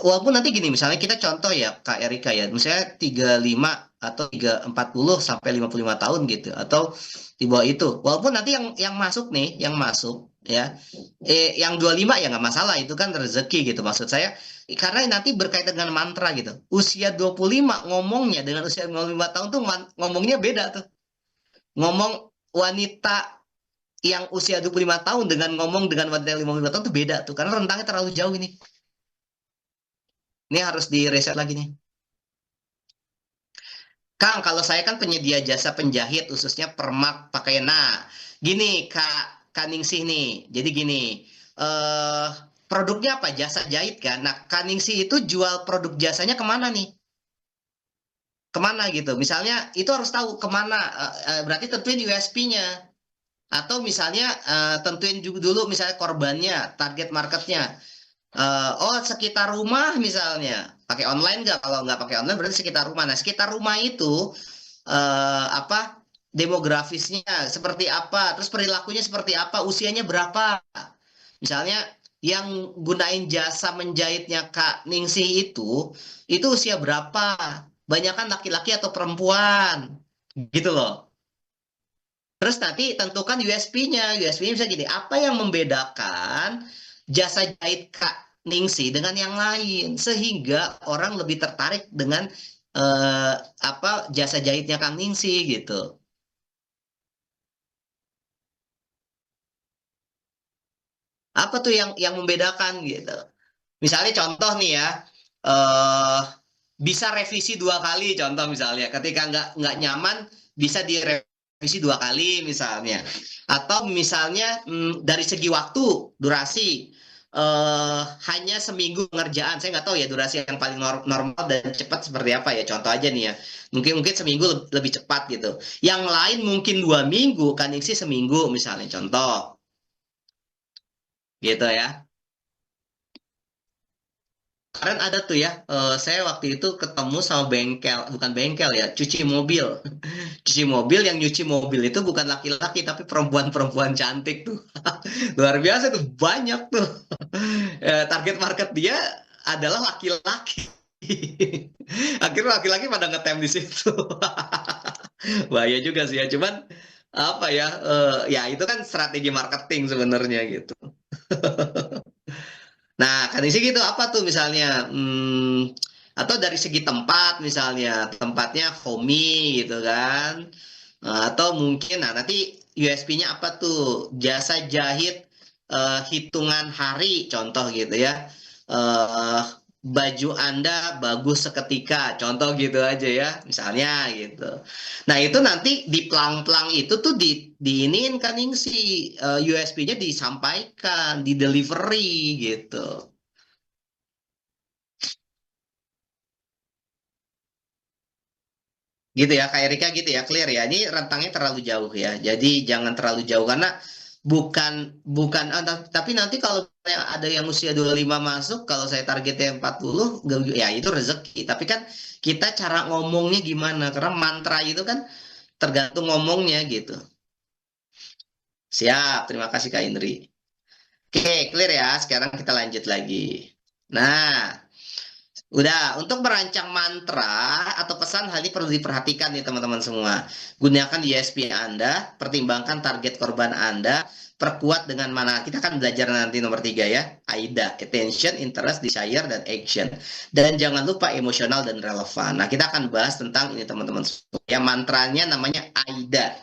Walaupun nanti gini, misalnya kita contoh ya Kak Erika ya, misalnya 35 atau 40 sampai 55 tahun gitu atau di bawah itu. Walaupun nanti yang masuk nih, yang masuk ya, yang 25 ya nggak masalah, itu kan rezeki gitu maksud saya. Karena nanti berkaitan dengan mantra gitu. Usia 25 ngomongnya dengan usia 55 tahun tuh ngomongnya beda tuh. Ngomong wanita yang usia 25 tahun dengan ngomong dengan wanita yang 55 tahun itu beda tuh karena rentangnya terlalu jauh ini. Ini harus di reset lagi nih. Kang, kalau saya kan penyedia jasa penjahit khususnya permak pakaian. Nah, gini Kak Kaningsih nih. Jadi gini, eh produknya apa? Jasa jahit kan. Nah, Kaningsi itu jual produk jasanya kemana nih? Kemana gitu? Misalnya itu harus tahu kemana. Berarti tentuin USP-nya. Atau misalnya tentuin juga dulu misalnya korbannya, target marketnya. Oh, sekitar rumah misalnya. Pakai online nggak? Kalau nggak pakai online berarti sekitar rumah. Nah, sekitar rumah itu apa demografisnya seperti apa, terus perilakunya seperti apa, usianya berapa. Misalnya yang gunain jasa menjahitnya Kak Ningsih itu usia berapa? Banyak kan laki-laki atau perempuan? Gitu loh. Terus nanti tentukan USP-nya. USP-nya bisa gini, apa yang membedakan jasa jahit Kak Ningsih dengan yang lain sehingga orang lebih tertarik dengan eh, apa jasa jahitnya Kang Ningsih gitu. Apa tuh yang membedakan gitu. Misalnya contoh nih ya, eh bisa revisi 2 kali contoh misalnya. Ketika nggak nyaman bisa direvisi 2 kali misalnya. Atau misalnya dari segi waktu, durasi, hanya seminggu pengerjaan. Saya nggak tahu ya durasi yang paling normal dan cepat seperti apa ya. Contoh aja nih ya. Mungkin mungkin seminggu lebih cepat gitu. Yang lain mungkin 2 minggu, kan sih seminggu misalnya contoh gitu ya. Kemarin ada tuh ya, saya waktu itu ketemu sama bengkel, bukan bengkel ya, cuci mobil. Cuci mobil, yang nyuci mobil itu bukan laki-laki, tapi perempuan-perempuan cantik tuh. Luar biasa tuh, banyak tuh. Target market dia adalah laki-laki. Akhirnya laki-laki pada ngetem di situ. Bahaya juga sih ya, cuman apa ya, ya itu kan strategi marketing sebenarnya gitu. Nah, kan isi gitu apa tuh misalnya, atau dari segi tempat misalnya, tempatnya homey gitu kan. Atau mungkin, nah nanti USP-nya apa tuh? Jasa jahit hitungan hari, contoh gitu ya. Eh, Baju Anda bagus seketika, contoh gitu aja ya, misalnya gitu. Nah, itu nanti di plang-plang itu tuh diinin kan yang si USP-nya disampaikan, di delivery gitu. Gitu ya, Kak Erika gitu ya, clear ya. Ini rentangnya terlalu jauh ya. Jadi jangan terlalu jauh karena bukan bukan tapi nanti kalau ada yang usia 25 masuk, kalau saya targetnya 40, ya itu rezeki. Tapi kan kita cara ngomongnya gimana? Karena mantra itu kan tergantung ngomongnya gitu. Siap, terima kasih Kak Indri. Oke, clear ya. Sekarang kita lanjut lagi. Nah, udah, untuk merancang mantra atau pesan hal ini perlu diperhatikan nih teman-teman semua. Gunakan USP Anda, pertimbangkan target korban Anda, perkuat dengan mana. Kita akan belajar nanti nomor 3 ya. AIDA, attention, interest, desire, dan action. Dan jangan lupa emosional dan relevan. Nah, kita akan bahas tentang ini teman-teman. Ya, mantranya namanya AIDA.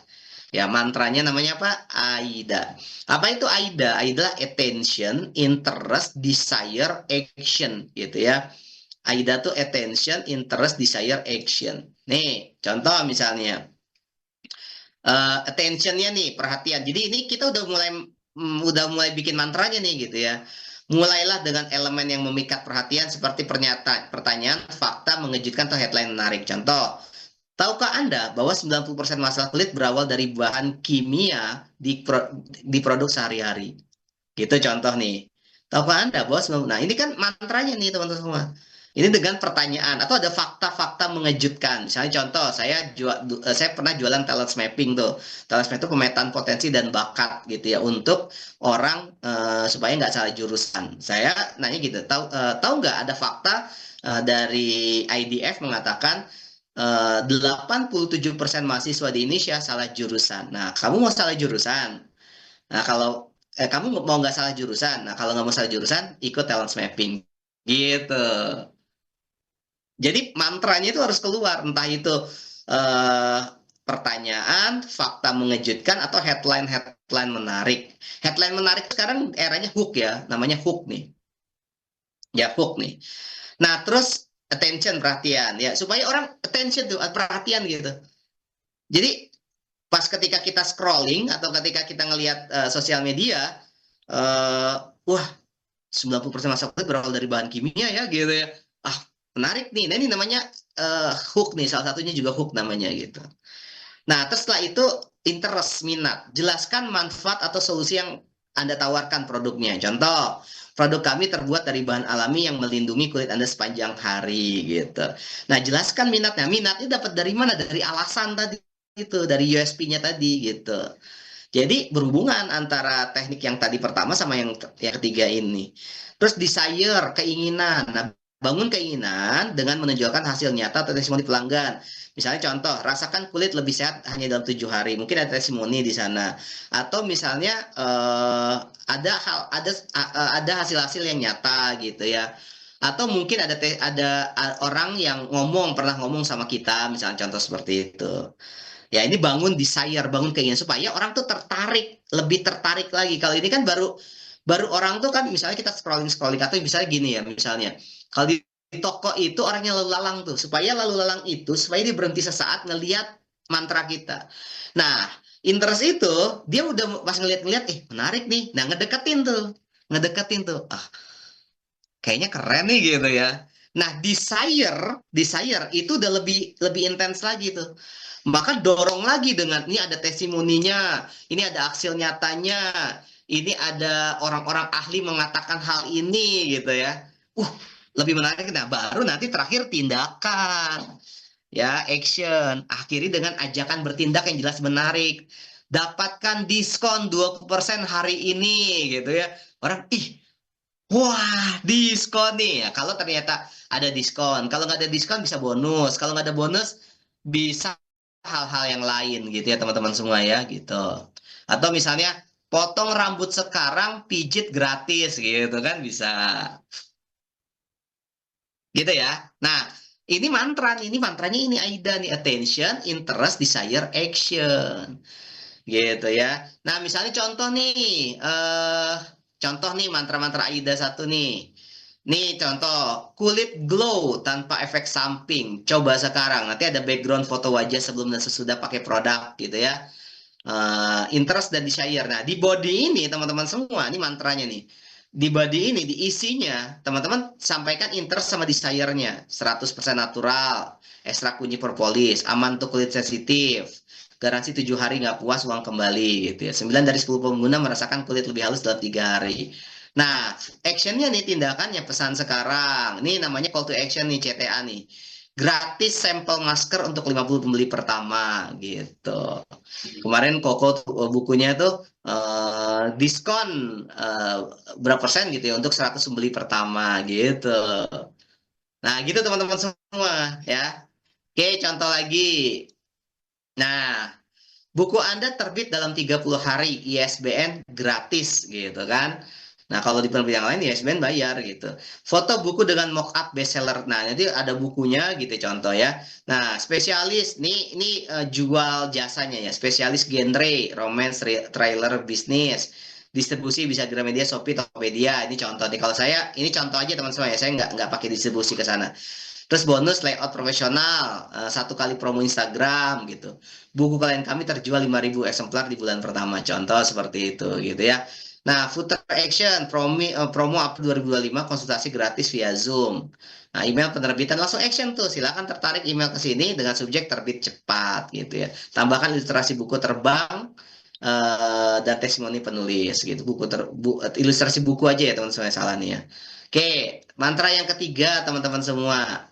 Ya, mantranya namanya apa? AIDA. Apa itu AIDA? AIDA attention, interest, desire, action gitu ya. AIDA tuh attention, interest, desire, action. Nih, contoh misalnya, attentionnya nih, perhatian. Jadi ini kita udah mulai bikin mantranya nih gitu ya. Mulailah dengan elemen yang memikat perhatian seperti pernyataan, pertanyaan, fakta, mengejutkan, atau headline menarik. Contoh, tahukah Anda bahwa 90% masalah kulit berawal dari bahan kimia di produk sehari-hari? Gitu contoh nih. Tahukah Anda bahwa nah ini kan mantranya nih teman-teman semua. Ini dengan pertanyaan atau ada fakta-fakta mengejutkan. Misalnya contoh, saya pernah jualan talent mapping tuh. Talent mapping itu pemetaan potensi dan bakat gitu ya untuk orang supaya nggak salah jurusan. Saya nanya gitu, tahu nggak ada fakta dari IDF mengatakan 87% mahasiswa di Indonesia salah jurusan. Nah, kamu mau salah jurusan? Nah, kalau kamu mau nggak salah jurusan, nah kalau nggak mau salah jurusan, ikut talent mapping. Gitu. Jadi mantranya itu harus keluar, entah itu eh, pertanyaan, fakta mengejutkan, atau headline-headline menarik. Headline menarik sekarang eranya hook ya, namanya hook nih. Ya, hook nih. Nah, terus attention, perhatian ya, supaya orang attention tuh, perhatian gitu. Jadi pas ketika kita scrolling atau ketika kita ngelihat sosial media, wah 90% masa kulit berawal dari bahan kimia ya gitu ya. Ah, menarik nih. Nah, ini namanya hook nih, salah satunya juga hook namanya gitu. Nah, terus setelah itu interest, minat. Jelaskan manfaat atau solusi yang Anda tawarkan produknya. Contoh, produk kami terbuat dari bahan alami yang melindungi kulit Anda sepanjang hari gitu. Nah, jelaskan minatnya. Minatnya dapat dari mana? Dari alasan tadi itu, dari USP-nya tadi gitu. Jadi berhubungan antara teknik yang tadi pertama sama yang ketiga ini. Terus desire, keinginan. Nah, bangun keinginan dengan menunjukkan hasil nyata atau testimoni pelanggan. Misalnya contoh, rasakan kulit lebih sehat hanya dalam 7 hari. Mungkin ada testimoni di sana. Atau misalnya ada hal ada hasil-hasil yang nyata gitu ya. Atau mungkin ada orang yang pernah ngomong sama kita, misalnya contoh seperti itu. Ya ini bangun desire, bangun keinginan supaya orang tuh tertarik, lebih tertarik lagi. Kalau ini kan baru baru orang tuh kan misalnya kita scrolling scrolling atau misalnya gini ya misalnya kalau di toko itu orangnya lalu lalang tuh supaya lalu lalang itu supaya dia berhenti sesaat ngelihat mantra kita. Nah interest itu dia udah pas ngeliat-ngeliat menarik nih, nah ngedeketin tuh kayaknya keren nih gitu ya. Nah, desire itu udah lebih lebih intens lagi tuh. Maka dorong lagi dengan ini ada testimoninya, ini ada hasil nyatanya, ini ada orang-orang ahli mengatakan hal ini gitu ya. Uh, lebih menarik. Nah, baru nanti terakhir tindakan, ya action. Akhiri dengan ajakan bertindak yang jelas menarik. Dapatkan diskon 20% hari ini gitu ya. Orang, wah, diskon nih ya. Kalau ternyata ada diskon, kalau nggak ada diskon bisa bonus. Kalau nggak ada bonus bisa hal-hal yang lain gitu ya teman-teman semua ya gitu. Atau misalnya potong rambut sekarang, pijit gratis gitu kan bisa. Gitu ya. Nah, ini mantranya ini Aida nih attention, interest, desire, action. Gitu ya. Nah, misalnya contoh nih mantra-mantra AIDA satu nih. Nih contoh, kulit glow tanpa efek samping. Coba sekarang, nanti ada background foto wajah sebelum dan sesudah pakai produk gitu ya. Interest dan desire. Nah, di body ini teman-teman semua, ini mantranya nih. Di body ini, di isinya, teman-teman sampaikan interest sama desire-nya. 100% natural, ekstrak kunyi propolis, aman untuk kulit sensitif, garansi 7 hari nggak puas uang kembali gitu ya. 9 dari 10 pengguna merasakan kulit lebih halus dalam 3 hari. Nah, actionnya nih tindakannya pesan sekarang. Ini namanya call to action nih CTA nih. Gratis sampel masker untuk 50 pembeli pertama gitu. Kemarin Koko bukunya tuh diskon eh, berapa persen gitu ya untuk 100 pembeli pertama gitu. Nah, gitu teman-teman semua ya. Oke, contoh lagi. Nah, buku Anda terbit dalam 30 hari, ISBN gratis gitu kan. Nah, kalau di penerbit yang lain ISBN bayar gitu. Foto buku dengan mock-up bestseller. Nah, nanti ada bukunya gitu contoh ya. Nah, spesialis ini jual jasanya ya. Spesialis genre, romance, trailer, bisnis. Distribusi bisa Gramedia, Shopee, Tokopedia. Ini contoh nih. Kalau saya, ini contoh aja teman-teman ya. Saya nggak pakai distribusi ke sana. Terus bonus layout profesional, 1 kali promo Instagram gitu. Buku klien kami terjual 5.000 eksemplar di bulan pertama. Contoh seperti itu gitu ya. Nah, Footer Action, promo April 2025, konsultasi gratis via Zoom. Nah, email penerbitan langsung action tuh. Silakan tertarik email ke sini dengan subjek terbit cepat gitu ya. Tambahkan ilustrasi buku terbang dan testimoni penulis gitu. Ilustrasi buku aja ya teman-teman salah nih ya. Oke, mantra yang ketiga teman-teman semua.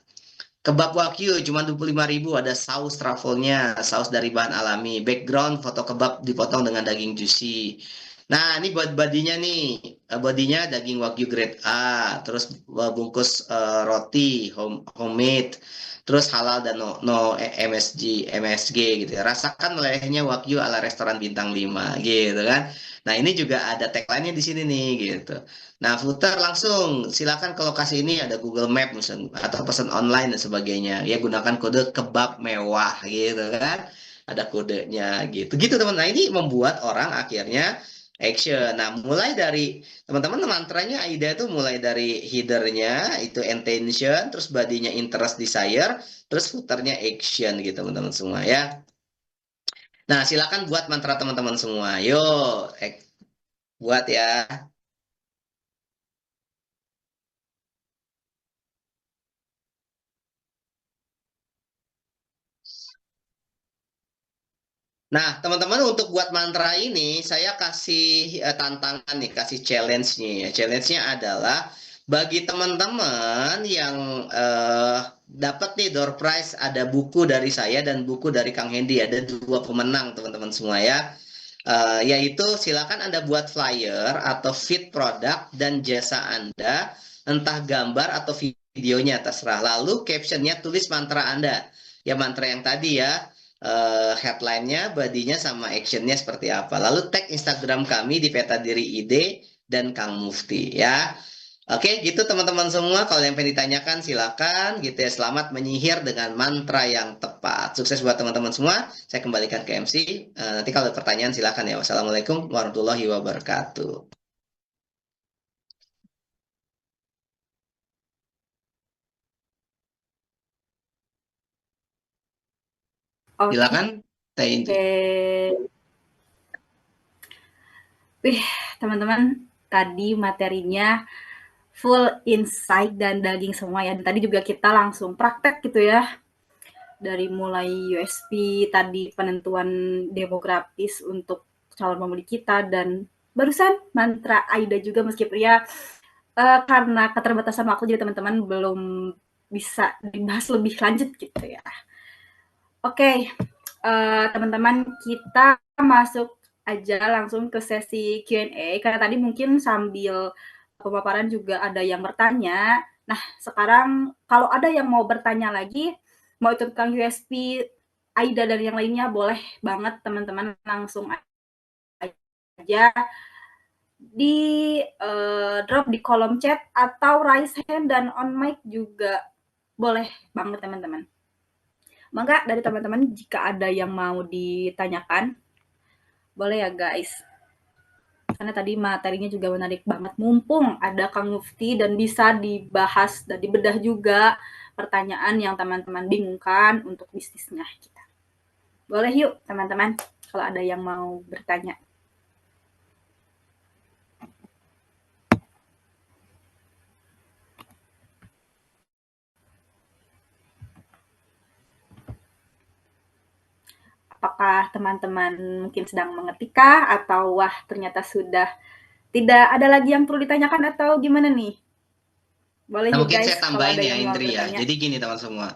Kebab Wagyu cuma 25.000, ada saus truffle-nya, saus dari bahan alami. Background foto kebab dipotong dengan daging juicy. Nah, ini buat bodinya nih. Bodinya daging Wagyu grade A, terus bungkus roti homemade, terus halal dan no MSG gitu ya. Rasakan melelehnya Wagyu ala restoran bintang 5 gitu kan. Nah, ini juga ada tagline-nya di sini nih gitu. Nah, footer langsung silakan ke lokasi ini ada Google Map misalnya atau pesan online dan sebagainya. Ya gunakan kode kebab mewah gitu kan. Ada kodenya gitu. Gitu teman. Nah, ini membuat orang akhirnya action. Nah, mulai dari teman-teman mantranya AIDA itu mulai dari headernya itu intention, terus badinya interest desire, terus footernya action gitu teman-teman semua ya. Nah, silakan buat mantra teman-teman semua. Yuk, buat ya. Nah, teman-teman untuk buat mantra ini saya kasih tantangan nih, kasih challenge-nya ya. Challenge-nya adalah bagi teman-teman yang dapat nih door prize, ada buku dari saya dan buku dari Kang Hendy, ada dua pemenang teman-teman semua ya. Yaitu silakan Anda buat flyer atau feed produk dan jasa Anda, entah gambar atau videonya terserah. Lalu captionnya tulis mantra Anda. Ya mantra yang tadi ya, headline-nya, body-nya, sama action-nya seperti apa. Lalu tag Instagram kami di Peta Diri ID dan Kang Mufti ya. Oke, gitu teman-teman semua. Kalau yang pengen ditanyakan silakan gitu ya. Selamat menyihir dengan mantra yang tepat. Sukses buat teman-teman semua. Saya kembalikan ke MC. Nanti kalau ada pertanyaan silakan ya. Wassalamualaikum warahmatullahi wabarakatuh. Oke, Silakan, Teh Indri. wih teman-teman, tadi materinya full insight dan daging semua ya. Dan tadi juga kita langsung praktek gitu ya, dari mulai USP tadi, penentuan demografis untuk calon pembeli kita, dan barusan mantra Aida juga, meskipun ya karena keterbatasan waktu jadi teman-teman belum bisa dibahas lebih lanjut gitu ya. Oke, teman-teman, kita masuk aja langsung ke sesi Q&A, karena tadi mungkin sambil pemaparan juga ada yang bertanya. Nah, sekarang kalau ada yang mau bertanya lagi, mau itu tentang USP, Aida, dan yang lainnya, boleh banget teman-teman langsung aja di drop di kolom chat atau raise hand dan on mic juga boleh banget teman-teman. Maka dari teman-teman jika ada yang mau ditanyakan, boleh ya guys. Karena tadi materinya juga menarik banget. Mumpung ada Kang Mufti dan bisa dibahas dan dibedah juga pertanyaan yang teman-teman bingungkan untuk bisnisnya kita. Boleh yuk teman-teman kalau ada yang mau bertanya. Apakah teman-teman mungkin sedang mengetikah atau wah ternyata sudah tidak ada lagi yang perlu ditanyakan atau gimana nih? Boleh Nah, yuk mungkin guys saya kalau tambahin ada ya yang mau Indri ya. bertanya. Jadi gini teman semua.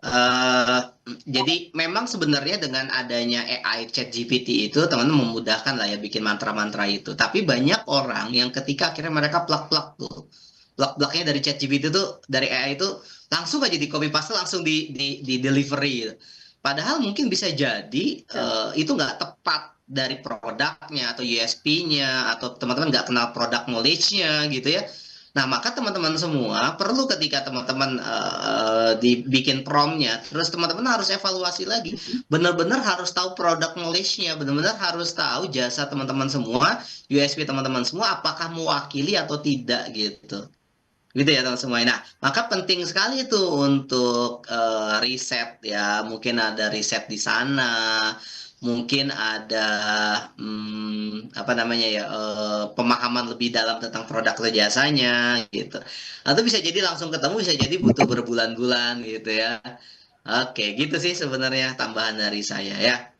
eh jadi memang sebenarnya dengan adanya AI ChatGPT itu teman-teman memudahkan lah ya bikin mantra-mantra itu. Tapi banyak orang yang ketika akhirnya mereka plak-plak tuh. Plak-plaknya dari ChatGPT itu, dari AI itu langsung aja di copy paste, langsung di delivery gitu. Padahal mungkin bisa jadi itu nggak tepat dari produknya atau USP-nya, atau teman-teman nggak kenal produk knowledge-nya gitu ya. Nah, maka teman-teman semua perlu ketika teman-teman dibikin promnya, terus teman-teman harus evaluasi lagi. Benar-benar harus tahu produk knowledge-nya, benar-benar harus tahu jasa teman-teman semua, USP teman-teman semua, apakah mewakili atau tidak gitu. Gitu ya teman semua. Nah, maka penting sekali itu untuk riset ya. Mungkin ada riset di sana, mungkin ada apa namanya ya, pemahaman lebih dalam tentang produk atau jasanya gitu. Atau bisa jadi langsung ketemu, bisa jadi butuh berbulan-bulan gitu ya. Oke, gitu sih sebenarnya tambahan dari saya ya.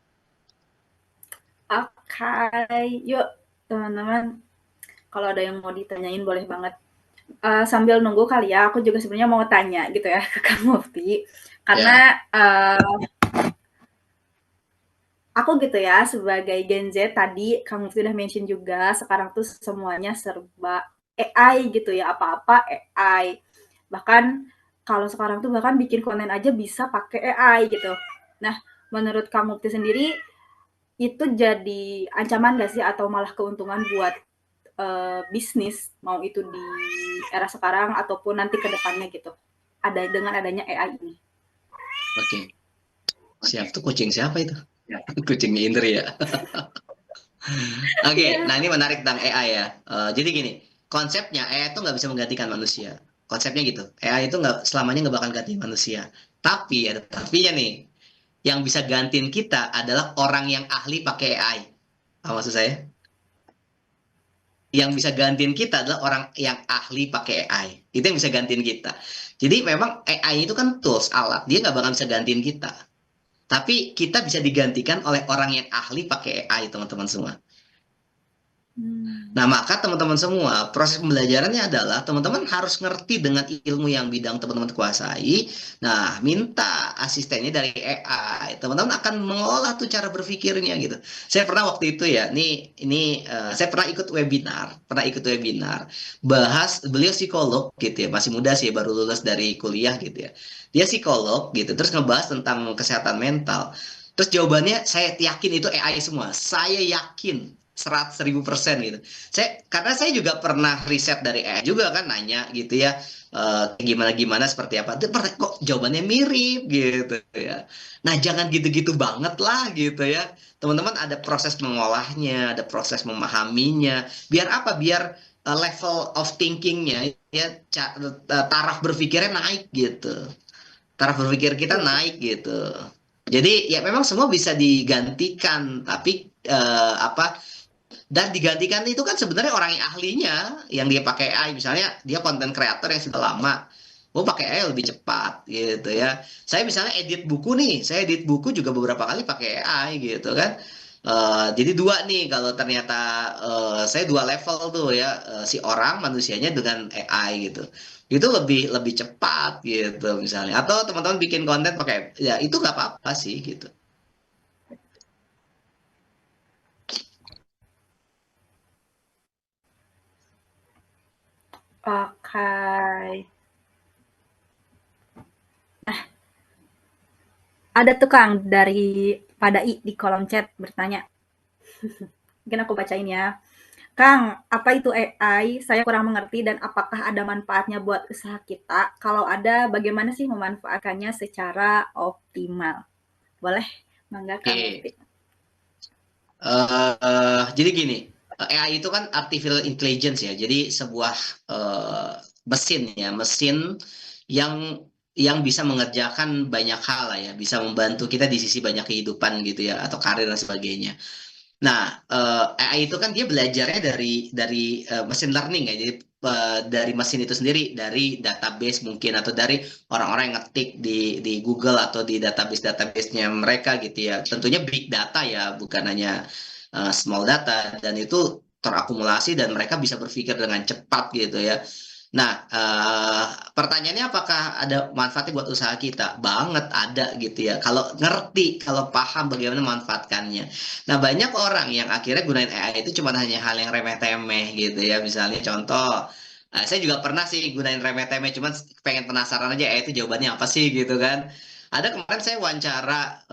Oke, yuk teman-teman. Kalau ada yang mau ditanyain boleh banget. Sambil nunggu kali ya, aku juga sebenarnya mau tanya gitu ya ke Kang Mufti. Karena Ya, aku gitu ya, sebagai Gen Z tadi Kang Mufti udah mention juga, sekarang tuh semuanya serba AI gitu ya, apa-apa AI. Bahkan kalau sekarang tuh bahkan bikin konten aja bisa pakai AI gitu. Nah, menurut Kang Mufti sendiri itu jadi ancaman gak sih atau malah keuntungan buat bisnis, mau itu di era sekarang ataupun nanti ke depannya gitu, ada dengan adanya AI ini? oke. Siap tuh, kucing siapa itu? Kucingnya Indri ya. Oke, nah ini menarik tentang AI ya. Jadi gini, konsepnya AI itu nggak bisa menggantikan manusia. Konsepnya gitu. AI itu nggak selamanya nggak bakal ganti manusia. Tapi ada tapinya nih. Yang bisa gantiin kita adalah orang yang ahli pakai AI. Apa maksud saya? Yang bisa gantiin kita adalah orang yang ahli pakai AI. Itu yang bisa gantiin kita. Jadi memang AI itu kan tools, alat. Dia nggak bakal bisa gantiin kita. Tapi kita bisa digantikan oleh orang yang ahli pakai AI, teman-teman semua. Hmm. Nah, maka teman-teman semua, proses pembelajarannya adalah teman-teman harus ngerti dengan ilmu yang bidang teman-teman kuasai. Nah, minta asistennya dari AI. Teman-teman akan mengolah tuh cara berpikirnya gitu. Saya pernah waktu itu ya, saya pernah ikut webinar, bahas beliau psikolog gitu ya, masih muda sih, baru lulus dari kuliah gitu ya. Dia psikolog gitu, terus ngebahas tentang kesehatan mental. Terus jawabannya saya yakin itu AI semua. Saya yakin 100.000% gitu. Karena saya juga pernah riset dari AI juga kan, nanya gitu ya, gimana gimana seperti apa. Kok jawabannya mirip gitu ya. Nah, jangan gitu-gitu banget lah gitu ya. Teman-teman ada proses mengolahnya, ada proses memahaminya. Biar apa? Biar level of thinkingnya ya, taraf berpikirnya naik gitu. Taraf berpikir kita Betul, betul. naik gitu. Jadi ya memang semua bisa digantikan, tapi apa, dan digantikan itu kan sebenarnya orang yang ahlinya, yang dia pakai AI, misalnya dia konten kreator yang sudah lama, mau pakai AI lebih cepat gitu ya. Saya edit buku juga beberapa kali pakai AI gitu kan. Jadi dua nih, kalau ternyata saya dua level tuh ya, si orang manusianya dengan AI gitu. Itu lebih lebih cepat gitu misalnya. Atau teman-teman bikin konten pakai, ya itu nggak apa-apa sih gitu. Oke. Ada tuh Kang dari Padai di kolom chat bertanya. Mungkin aku bacain ya. Kang, apa itu AI? Saya kurang mengerti dan apakah ada manfaatnya buat usaha kita? Kalau ada, bagaimana sih memanfaatkannya secara optimal? Boleh? Mangga Kang Oke. Lutfi. Jadi gini, AI itu kan artificial intelligence ya. Jadi sebuah eh, mesin ya, mesin yang bisa mengerjakan banyak hal lah ya, bisa membantu kita di sisi banyak kehidupan gitu ya, atau karir dan sebagainya. Nah, AI itu kan dia belajarnya dari machine learning ya. Jadi dari mesin itu sendiri, dari database mungkin, atau dari orang-orang yang ngetik di Google atau di database-database-nya mereka gitu ya. Tentunya big data ya, bukan hanya small data, dan itu terakumulasi dan mereka bisa berpikir dengan cepat gitu ya. Nah, pertanyaannya apakah ada manfaatnya buat usaha kita? Banget ada gitu ya. Kalau ngerti, kalau paham bagaimana memanfaatkannya. Nah, banyak orang yang akhirnya gunain AI itu cuma hanya hal yang remeh-temeh gitu ya. Misalnya contoh, saya juga pernah sih gunain remeh-temeh, cuman pengen penasaran aja AI itu jawabannya apa sih gitu kan. Ada kemarin saya wawancara,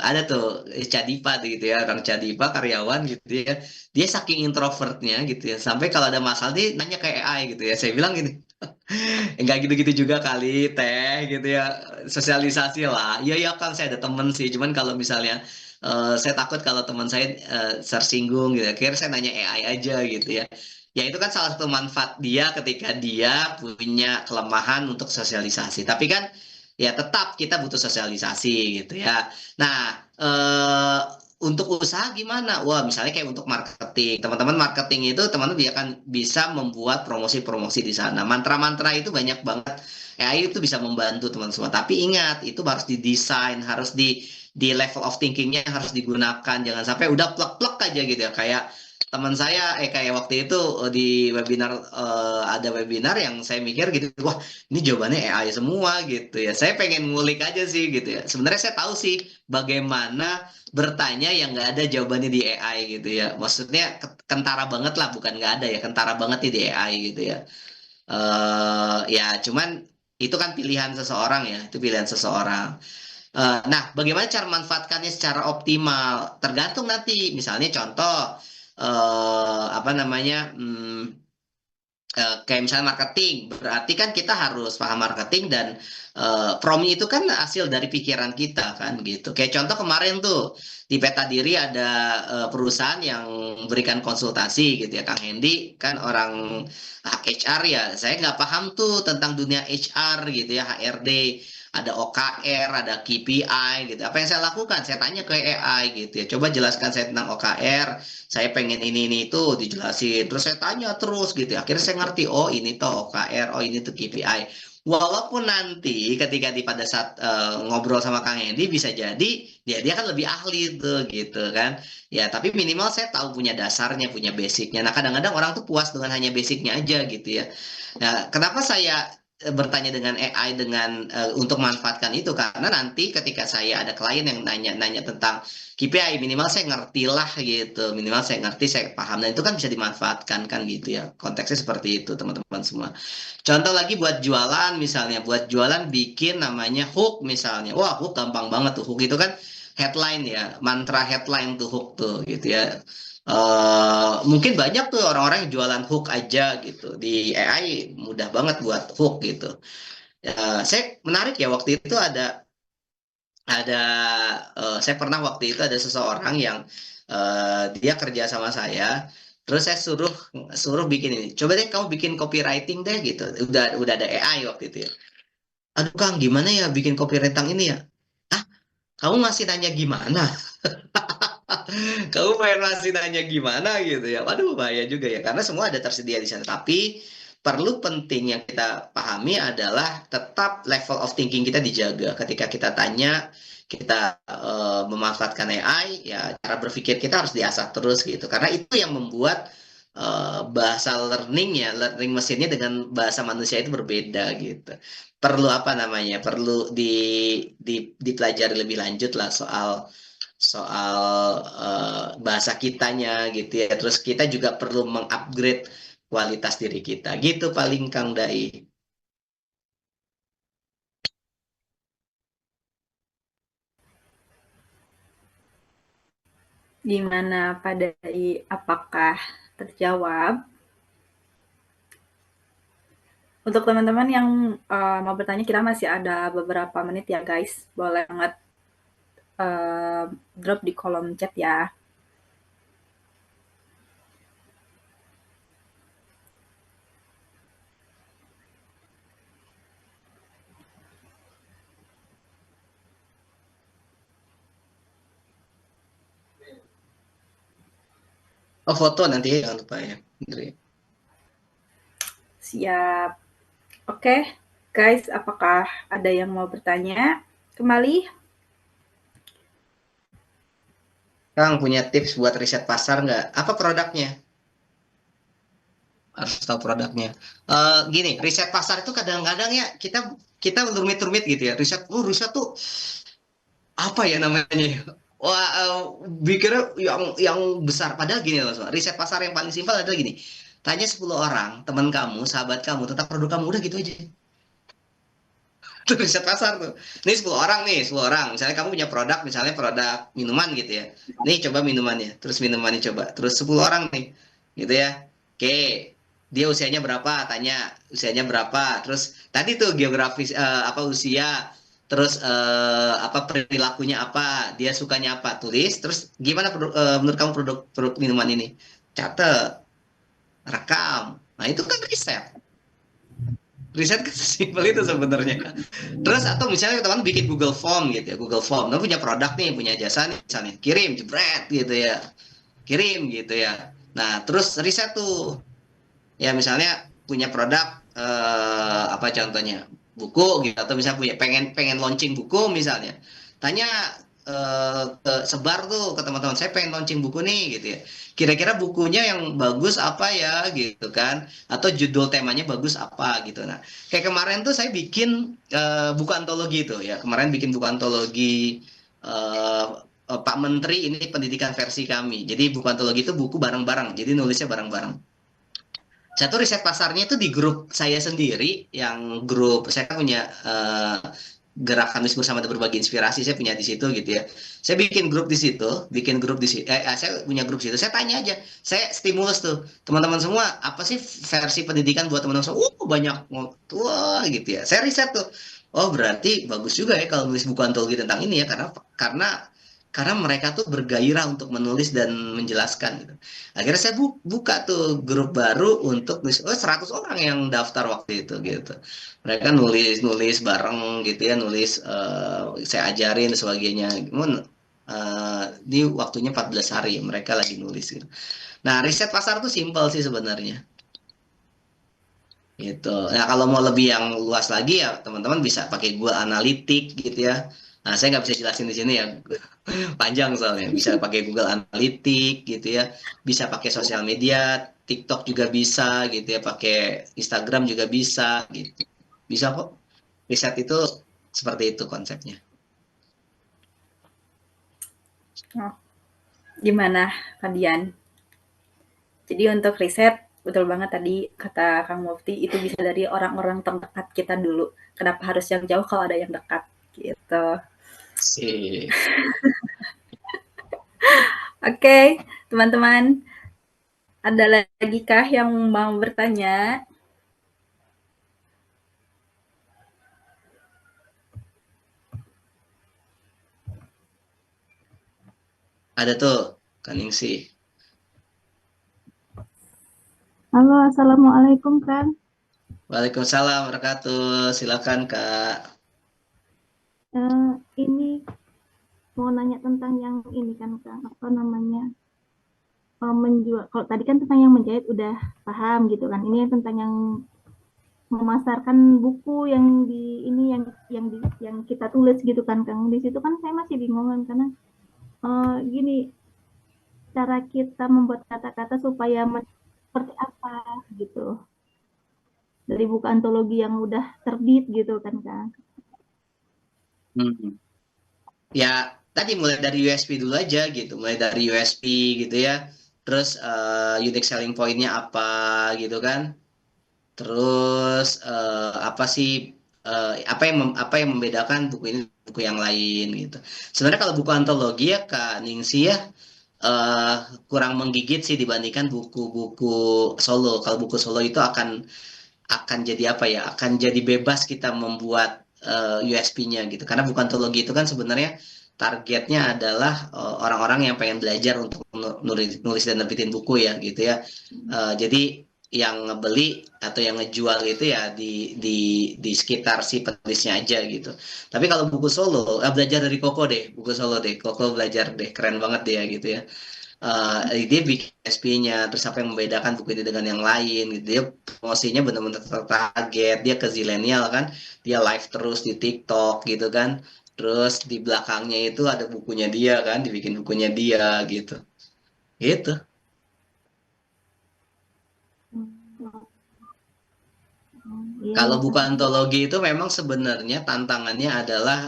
ada tuh Cadipa tuh gitu ya, orang Cadipa karyawan gitu ya. Dia saking introvertnya gitu ya, sampai kalau ada masalah dia nanya ke AI gitu ya. Saya bilang gini, enggak gitu-gitu juga kali teh gitu ya, sosialisasi lah. Iya ya Kang, saya ada temen sih, cuman kalau misalnya saya takut kalau teman saya tersinggung gitu, akhirnya saya nanya AI aja gitu ya. Ya itu kan salah satu manfaat dia ketika dia punya kelemahan untuk sosialisasi, tapi kan ya tetap kita butuh sosialisasi gitu ya. Nah, untuk usaha gimana? Wah, misalnya kayak untuk marketing. Teman-teman marketing itu teman-teman dia akan bisa membuat promosi-promosi di sana. Mantra-mantra itu banyak banget. AI itu bisa membantu teman semua. Tapi ingat, itu harus didesain, harus di level of thinkingnya harus digunakan. Jangan sampai udah plek-plek aja gitu ya. Kayak waktu itu di webinar, ada webinar yang saya mikir gitu, wah ini jawabannya AI semua gitu ya. Saya pengen ngulik aja sih gitu ya. Sebenarnya saya tahu sih bagaimana bertanya yang nggak ada jawabannya di AI gitu ya. Maksudnya kentara banget lah, bukan nggak ada ya, kentara banget nih di AI gitu ya. Ya cuman itu kan pilihan seseorang ya, itu pilihan seseorang. Nah, bagaimana cara manfaatkannya secara optimal? Tergantung nanti, misalnya contoh, apa namanya, kayak misalnya marketing, berarti kan kita harus paham marketing, dan prompt itu kan hasil dari pikiran kita kan gitu. Kayak contoh kemarin tuh di Peta Diri ada perusahaan yang berikan konsultasi gitu ya, Kang Hendy kan orang HR ya, saya nggak paham tuh tentang dunia HR gitu ya, HRD. Ada OKR, ada KPI gitu. Apa yang saya lakukan? Saya tanya ke AI gitu ya. Coba jelaskan saya tentang OKR, saya pengen ini itu dijelasin, terus saya tanya terus gitu ya. Akhirnya saya ngerti, oh ini tuh OKR, oh ini tuh KPI. Walaupun nanti ketika pada saat ngobrol sama Kang Hendy bisa jadi dia kan lebih ahli tuh gitu kan. Ya, tapi minimal saya tahu punya dasarnya, punya basicnya. Nah, kadang-kadang orang tuh puas dengan hanya basicnya aja gitu ya. Nah, kenapa saya bertanya dengan AI dengan untuk manfaatkan itu karena nanti ketika saya ada klien yang nanya-nanya tentang KPI minimal saya ngerti lah gitu, minimal saya ngerti, saya paham, dan itu kan bisa dimanfaatkan kan gitu ya, konteksnya seperti itu teman-teman semua. Contoh lagi buat jualan misalnya, buat jualan bikin namanya hook misalnya. Wah, hook gampang banget tuh. Hook itu kan headline ya, mantra headline tuh hook tuh gitu ya. Mungkin banyak tuh orang-orang yang jualan hook aja gitu. Di AI mudah banget buat hook gitu. Saya menarik ya waktu itu ada saya pernah waktu itu ada seseorang yang dia kerja sama saya. Terus saya suruh suruh bikin ini. Coba deh kamu bikin copywriting deh gitu. Udah ada AI waktu itu ya. Aduh Kang, gimana ya bikin copywriting ini ya? Ah, kamu masih nanya gimana? Kamu pengen masih nanya gimana gitu ya? Waduh, bahaya juga ya. Karena semua ada tersedia di sana. Tapi perlu penting yang kita pahami adalah tetap level of thinking kita dijaga. Ketika kita tanya, kita memanfaatkan AI, ya cara berpikir kita harus diasah terus gitu. Karena itu yang membuat bahasa learning ya, learning mesinnya dengan bahasa manusia itu berbeda gitu. Perlu apa namanya? Perlu dipelajari lebih lanjut lah soal soal bahasa kitanya gitu ya. Terus kita juga perlu mengupgrade kualitas diri kita. Gitu paling Kang Dai. Gimana Pak Dai, apakah terjawab? Untuk teman-teman yang mau bertanya, kita masih ada beberapa menit ya guys. Boleh banget uh, drop di kolom chat ya. Oh, foto nanti ya, jangan lupa ya. Indri. Siap. Oke, guys, apakah ada yang mau bertanya kembali? Kang punya tips buat riset pasar nggak? Apa produknya? Harus tahu produknya. Gini, riset pasar itu kadang-kadang ya kita kita rumit-rumit gitu ya. Riset tuh apa ya namanya? Wah, pikirnya yang besar. Padahal gini loh, Sob. Riset pasar yang paling simpel adalah gini. Tanya 10 orang, teman kamu, sahabat kamu, tentang produk kamu, udah gitu aja. Itu riset pasar tuh. Ini 10 orang nih, 10 orang. Misalnya kamu punya produk, misalnya produk minuman gitu ya. Nih coba minumannya, terus minumannya coba. Terus 10 orang nih, gitu ya. Oke, dia usianya berapa? Tanya usianya berapa. Terus tadi tuh geografis apa usia, terus apa perilakunya apa, dia sukanya apa, tulis. Terus gimana menurut kamu produk minuman ini? Catat, rekam. Nah, itu kan riset. Riset kan simpel itu sebenarnya. Terus atau misalnya teman bikin Google Form gitu ya, Google Form, lo punya produk nih, punya jasa nih, misalnya kirim, jebret gitu ya, kirim gitu ya. Nah, terus riset tuh, ya misalnya punya produk apa contohnya buku gitu, atau misalnya punya pengen pengen launching buku misalnya, tanya sebar tuh ke teman-teman saya pengen launching buku nih gitu ya. Kira-kira bukunya yang bagus apa ya gitu kan? Atau judul temanya bagus apa gitu. Nah, kayak kemarin tuh saya bikin buku antologi tuh ya. Kemarin bikin buku antologi eh, Pak Menteri ini pendidikan versi kami. Jadi buku antologi itu buku bareng-bareng. Jadi nulisnya bareng-bareng. Satu riset pasarnya itu di grup saya sendiri, yang grup saya kan punya gerakan Wisnu bersama dan berbagi inspirasi, saya punya di situ gitu ya. Saya bikin grup di situ, bikin grup di situ, saya punya grup di situ. Saya tanya aja, saya stimulus tuh teman-teman semua, apa sih versi pendidikan buat teman-teman semua? Banyak, wah gitu ya. Saya riset tuh, oh berarti bagus juga ya kalau nulis buku antologi tentang ini ya, karena karena mereka tuh bergairah untuk menulis dan menjelaskan gitu. Akhirnya saya buka tuh grup baru untuk nulis. Oh, 100 orang yang daftar waktu itu gitu. Mereka nulis bareng gitu ya, nulis saya ajarin dan sebagainya. Ini waktunya 14 hari mereka lagi nulis gitu. Nah, riset pasar tuh simpel sih sebenarnya. gitu. Nah, kalau mau lebih yang luas lagi ya teman-teman bisa pakai Google Analytics gitu ya. Nah, saya nggak bisa jelasin di sini ya, panjang soalnya. Bisa pakai Google Analytics gitu ya, bisa pakai sosial media, TikTok juga bisa gitu ya, pakai Instagram juga bisa gitu. Bisa kok. Riset itu seperti itu konsepnya. Oh, gimana kalian? Jadi untuk riset, betul banget tadi kata Kang Mufti, itu bisa dari orang-orang terdekat kita dulu. Kenapa harus yang jauh kalau ada yang dekat gitu. Sih. Oke, teman-teman, ada lagi kah yang mau bertanya? Ada tuh, Kaningsih. Halo, Assalamualaikum, Kang. Waalaikumsalam warahmatullahi. Silakan Kak. Eh, ini mau nanya tentang yang ini kan, Kang, apa namanya, menjual. Kalau tadi kan tentang yang menjahit udah paham gitu kan. Ini yang tentang yang memasarkan buku yang di ini yang kita tulis gitu kan, Kang. Di situ kan saya masih bingung kan karena gini cara kita membuat kata-kata supaya seperti apa gitu dari buku antologi yang udah terbit gitu kan, Kang. Hmm. Ya, tadi mulai dari USP dulu aja gitu. Mulai dari USP gitu ya. Terus unique selling point-nya apa gitu kan. Terus apa sih apa yang membedakan buku ini dari buku yang lain gitu. Sebenarnya kalau buku antologi ya Kak Ningsi ya eh, kurang menggigit sih dibandingkan buku-buku solo. Kalau buku solo itu akan jadi apa ya? Akan jadi bebas kita membuat USP-nya gitu. Karena buku antologi itu kan sebenarnya targetnya adalah orang-orang yang pengen belajar untuk nulis, nulis dan nerbitin buku ya gitu ya. Jadi yang ngebeli atau yang ngejual itu ya di sekitar si penulisnya aja gitu. Tapi kalau buku solo, belajar dari Koko deh, buku solo deh. Koko belajar deh, keren banget dia gitu ya. Dia bikin SP-nya, terus apa yang membedakan buku ini dengan yang lain gitu. Dia promosinya benar-benar tertarget, dia ke zilenial kan, dia live terus di TikTok gitu kan. Terus di belakangnya itu ada bukunya dia kan, dibikin bukunya dia gitu. Gitu. Iya Kalau ya, buku Kang. antologi itu memang sebenarnya tantangannya adalah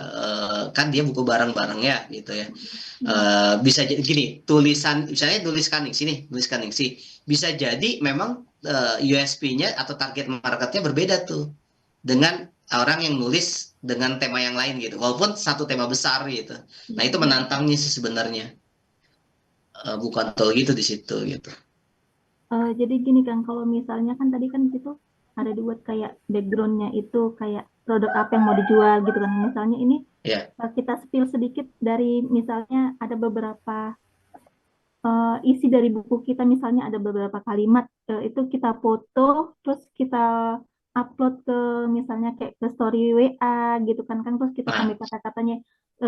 kan dia buku bareng-bareng ya gitu ya. Bisa jadi gini, tulisan misalnya tuliskan di sini, tuliskan di sini. Bisa jadi memang USP-nya atau target marketnya berbeda tuh dengan orang yang nulis dengan tema yang lain gitu. Walaupun satu tema besar gitu. Nah, itu menantangnya sih sebenarnya. Buku antologi itu di situ gitu. Jadi gini Kang, kalau misalnya kan tadi kan di situ ada dibuat kayak backgroundnya itu kayak produk apa yang mau dijual gitu kan. Misalnya ini Ya. kita spill sedikit dari misalnya ada beberapa isi dari buku kita, misalnya ada beberapa kalimat itu kita foto, terus kita upload ke misalnya kayak ke story WA gitu kan kan, terus kita Nah, tambah kata-katanya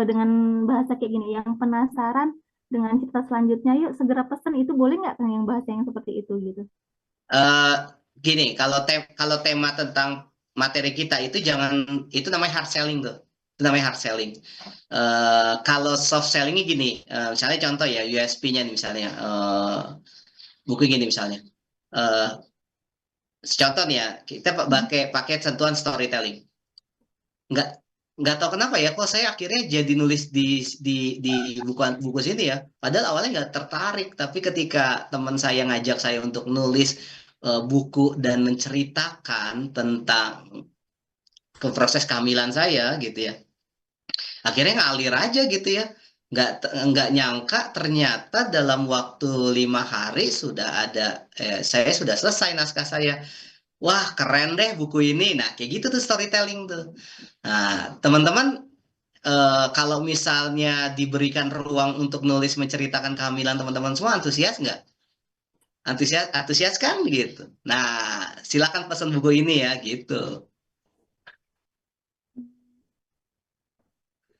dengan bahasa kayak gini. Yang penasaran dengan cerita selanjutnya, yuk segera pesan, itu boleh nggak Kang yang bahasa yang seperti itu gitu? eh gini, kalau tema tentang materi kita itu jangan itu namanya hard selling tuh. Itu namanya hard selling. Kalau soft sellingnya gini, misalnya contoh ya USP-nya nih misalnya buku gini misalnya. Eh contoh nih ya, kita pakai pakai sentuhan storytelling. Nggak nggak tahu kenapa ya, kok saya akhirnya jadi nulis di buku buku sini ya. Padahal awalnya nggak tertarik, tapi ketika teman saya ngajak saya untuk nulis buku dan menceritakan tentang ke proses kehamilan saya gitu ya, akhirnya ngalir aja gitu ya. Nggak nyangka ternyata dalam waktu 5 hari sudah ada saya sudah selesai naskah saya. Wah, keren deh buku ini. Nah, kayak gitu tuh storytelling tuh. Nah, teman-teman kalau misalnya diberikan ruang untuk nulis menceritakan kehamilan teman-teman semua antusias nggak? Antusias, antusias kan gitu. Nah, silakan pesan buku ini ya gitu.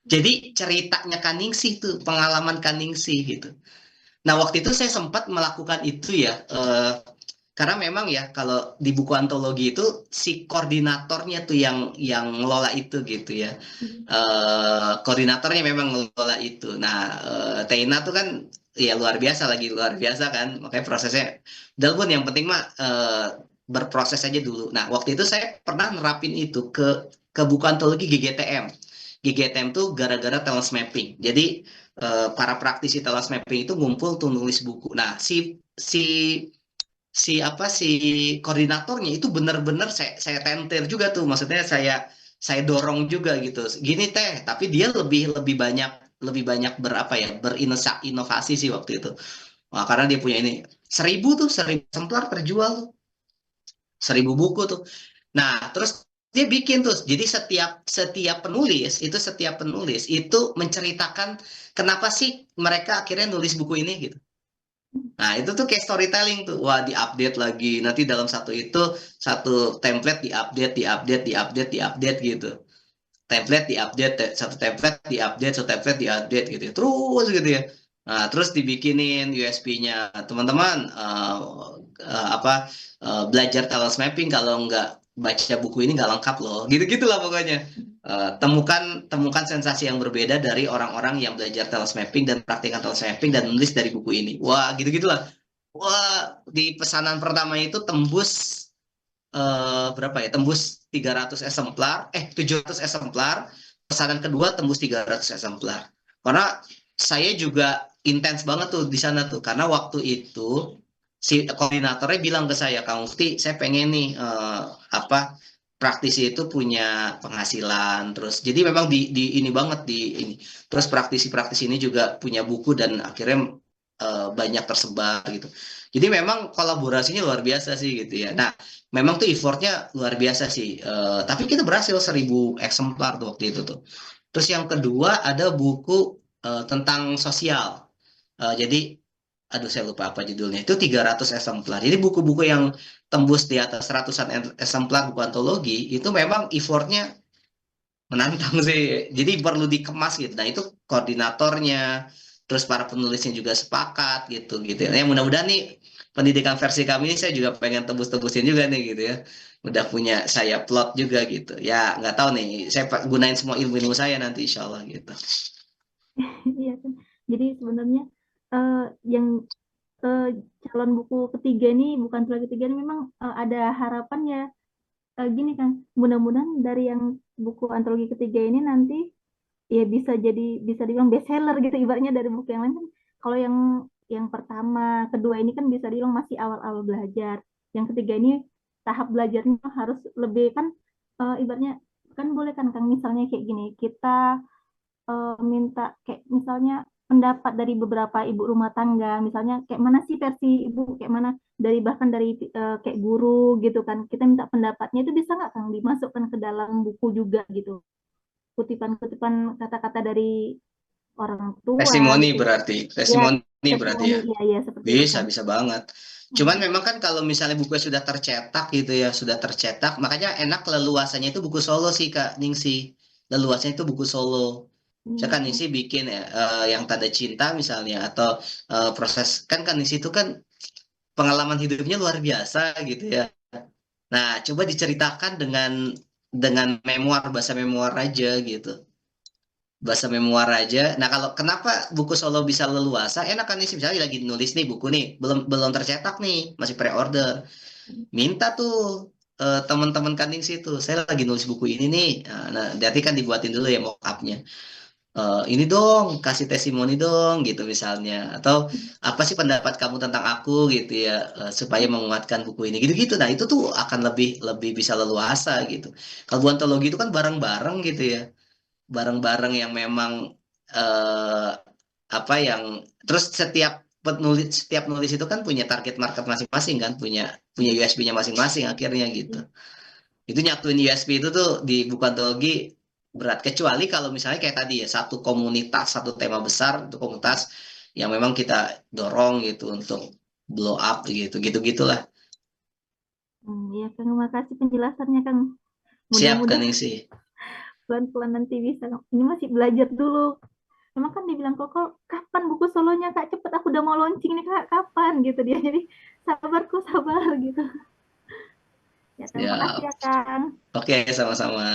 Jadi ceritanya Kaningsih tuh, pengalaman Kaningsih gitu. Nah, waktu itu saya sempat melakukan itu ya, Karena memang ya kalau di buku antologi itu si koordinatornya tuh yang ngelola itu gitu ya. Koordinatornya memang ngelola itu. Nah, Teina tuh kan ya luar biasa, lagi luar biasa kan. Makanya prosesnya walaupun yang penting mah berproses aja dulu. Nah, waktu itu saya pernah nerapin itu ke buku antologi GGTM. GGTM tuh gara-gara talent mapping. Jadi para praktisi talent mapping itu ngumpul tuh nulis buku. Nah, si si koordinatornya itu benar-benar saya tentir juga tuh, maksudnya saya dorong juga gitu, gini teh, tapi dia lebih banyak berapa ya, berinovasi sih waktu itu. Wah, karena dia punya ini 1.000 eksemplar terjual tuh, 1.000 buku tuh. Nah, terus dia bikin tuh, jadi setiap penulis itu menceritakan kenapa sih mereka akhirnya nulis buku ini gitu. Nah, itu tuh kayak storytelling tuh. Wah, diupdate lagi. Nanti dalam satu template diupdate, diupdate, diupdate, diupdate gitu. Template diupdate, satu template diupdate, satu template diupdate gitu, ya. Terus gitu ya. Nah, terus dibikinin USB-nya. Teman-teman, belajar talent mapping kalau nggak baca buku ini nggak lengkap loh. Gitu-gitulah pokoknya. Temukan sensasi yang berbeda dari orang-orang yang belajar talent mapping dan praktikkan talent mapping dan menulis dari buku ini. Wah, gitu-gitulah. Wah, di pesanan pertama itu tembus berapa ya? Tembus 300 eksemplar, 700 eksemplar. Pesanan kedua tembus 300 eksemplar. Karena saya juga intens banget tuh di sana tuh, karena waktu itu si koordinatornya bilang ke saya, Kang Mufti, saya pengen nih apa, praktisi itu punya penghasilan terus. Jadi memang di ini banget di ini. Terus praktisi-praktisi ini juga punya buku dan akhirnya banyak tersebar gitu. Jadi memang kolaborasinya luar biasa sih gitu ya. Nah, memang tuh effortnya luar biasa sih. Tapi kita berhasil 1.000 eksemplar tuh waktu itu tuh. Terus yang kedua ada buku tentang sosial. Jadi, aduh saya lupa apa judulnya. Itu 300 eksemplar. Jadi buku-buku yang tembus di atas ratusan eksemplar buku antologi itu memang effortnya menantang sih. Jadi perlu dikemas gitu. Nah, itu koordinatornya, terus para penulisnya juga sepakat gitu gitu. Ya mudah-mudahan nih pendidikan versi kami ini saya juga pengen tebus-tebusin juga nih gitu ya. Udah punya saya plot juga gitu. Ya nggak tahu nih, saya gunain semua ilmu-ilmu saya nanti insya Allah gitu. Iya kan. Jadi sebenarnya yang calon buku ketiga ini, bukan antologi ketiga ini memang ada harapan ya. Gini kan, mudah-mudahan dari yang buku antologi ketiga ini nanti ya bisa dibilang best seller gitu, ibaratnya dari buku yang lain kan. Kalau yang pertama, kedua ini kan bisa dibilang masih awal-awal belajar. Yang ketiga ini tahap belajarnya harus lebih kan, ibaratnya kan boleh kan Kang, misalnya kayak gini, kita minta kayak misalnya pendapat dari beberapa ibu rumah tangga, misalnya kayak mana sih versi ibu, kayak mana dari bahkan dari kayak guru gitu kan, kita minta pendapatnya, itu bisa nggak Kang dimasukkan ke dalam buku juga gitu, kutipan-kutipan kata-kata dari orang tua Testimoni gitu ya. berarti, Ya, testimoni berarti testimoni, ya. iya ya seperti itu Bisa, kan. bisa banget. Cuman Hmm. memang kan kalau misalnya bukunya sudah tercetak gitu ya, sudah tercetak, makanya enak leluasannya itu buku solo sih Kak Ningsi. Leluasanya itu buku solo. Saya Iya kan kan. Ningsi bikin ya, yang tanda cinta misalnya, atau proses, kan Ningsi itu kan pengalaman hidupnya luar biasa gitu ya. Nah, coba diceritakan dengan memoir, bahasa memoir aja gitu, bahasa memoir aja. Nah, kalau kenapa buku solo bisa leluasa? Enak kan nih, misalnya lagi nulis nih buku nih, belum belum tercetak nih, masih pre-order. Minta tuh teman-teman kaning situ, saya lagi nulis buku ini nih. Nah, berarti kan dibuatin dulu ya mock-up-nya. Ini dong, kasih testimoni dong, gitu misalnya. Atau apa sih pendapat kamu tentang aku gitu ya, supaya menguatkan buku ini. Gitu-gitu. Nah, itu tuh akan lebih lebih bisa leluasa gitu. Kalau buat antologi itu kan bareng-bareng gitu ya, barang-barang yang memang eh, apa yang terus setiap nulis itu kan punya target market masing-masing kan, punya punya USB-nya masing-masing akhirnya gitu. Itu nyatuin USB itu tuh di buku antologi berat, kecuali kalau misalnya kayak tadi ya, satu komunitas, satu tema besar, itu komunitas yang memang kita dorong gitu untuk blow up gitu, gitu-gitulah. Ya Kang, terima kasih penjelasannya Kang. Siap kan Mudah-mudahan sih. pelan-pelan nanti bisa. Ini masih belajar dulu. Memang kan dibilang kok kapan buku solonya Kak, cepet aku udah mau launching nih Kak, kapan gitu dia. Jadi sabar gitu. Ya, terima kasih Ya, ya, Kang. oke, sama-sama.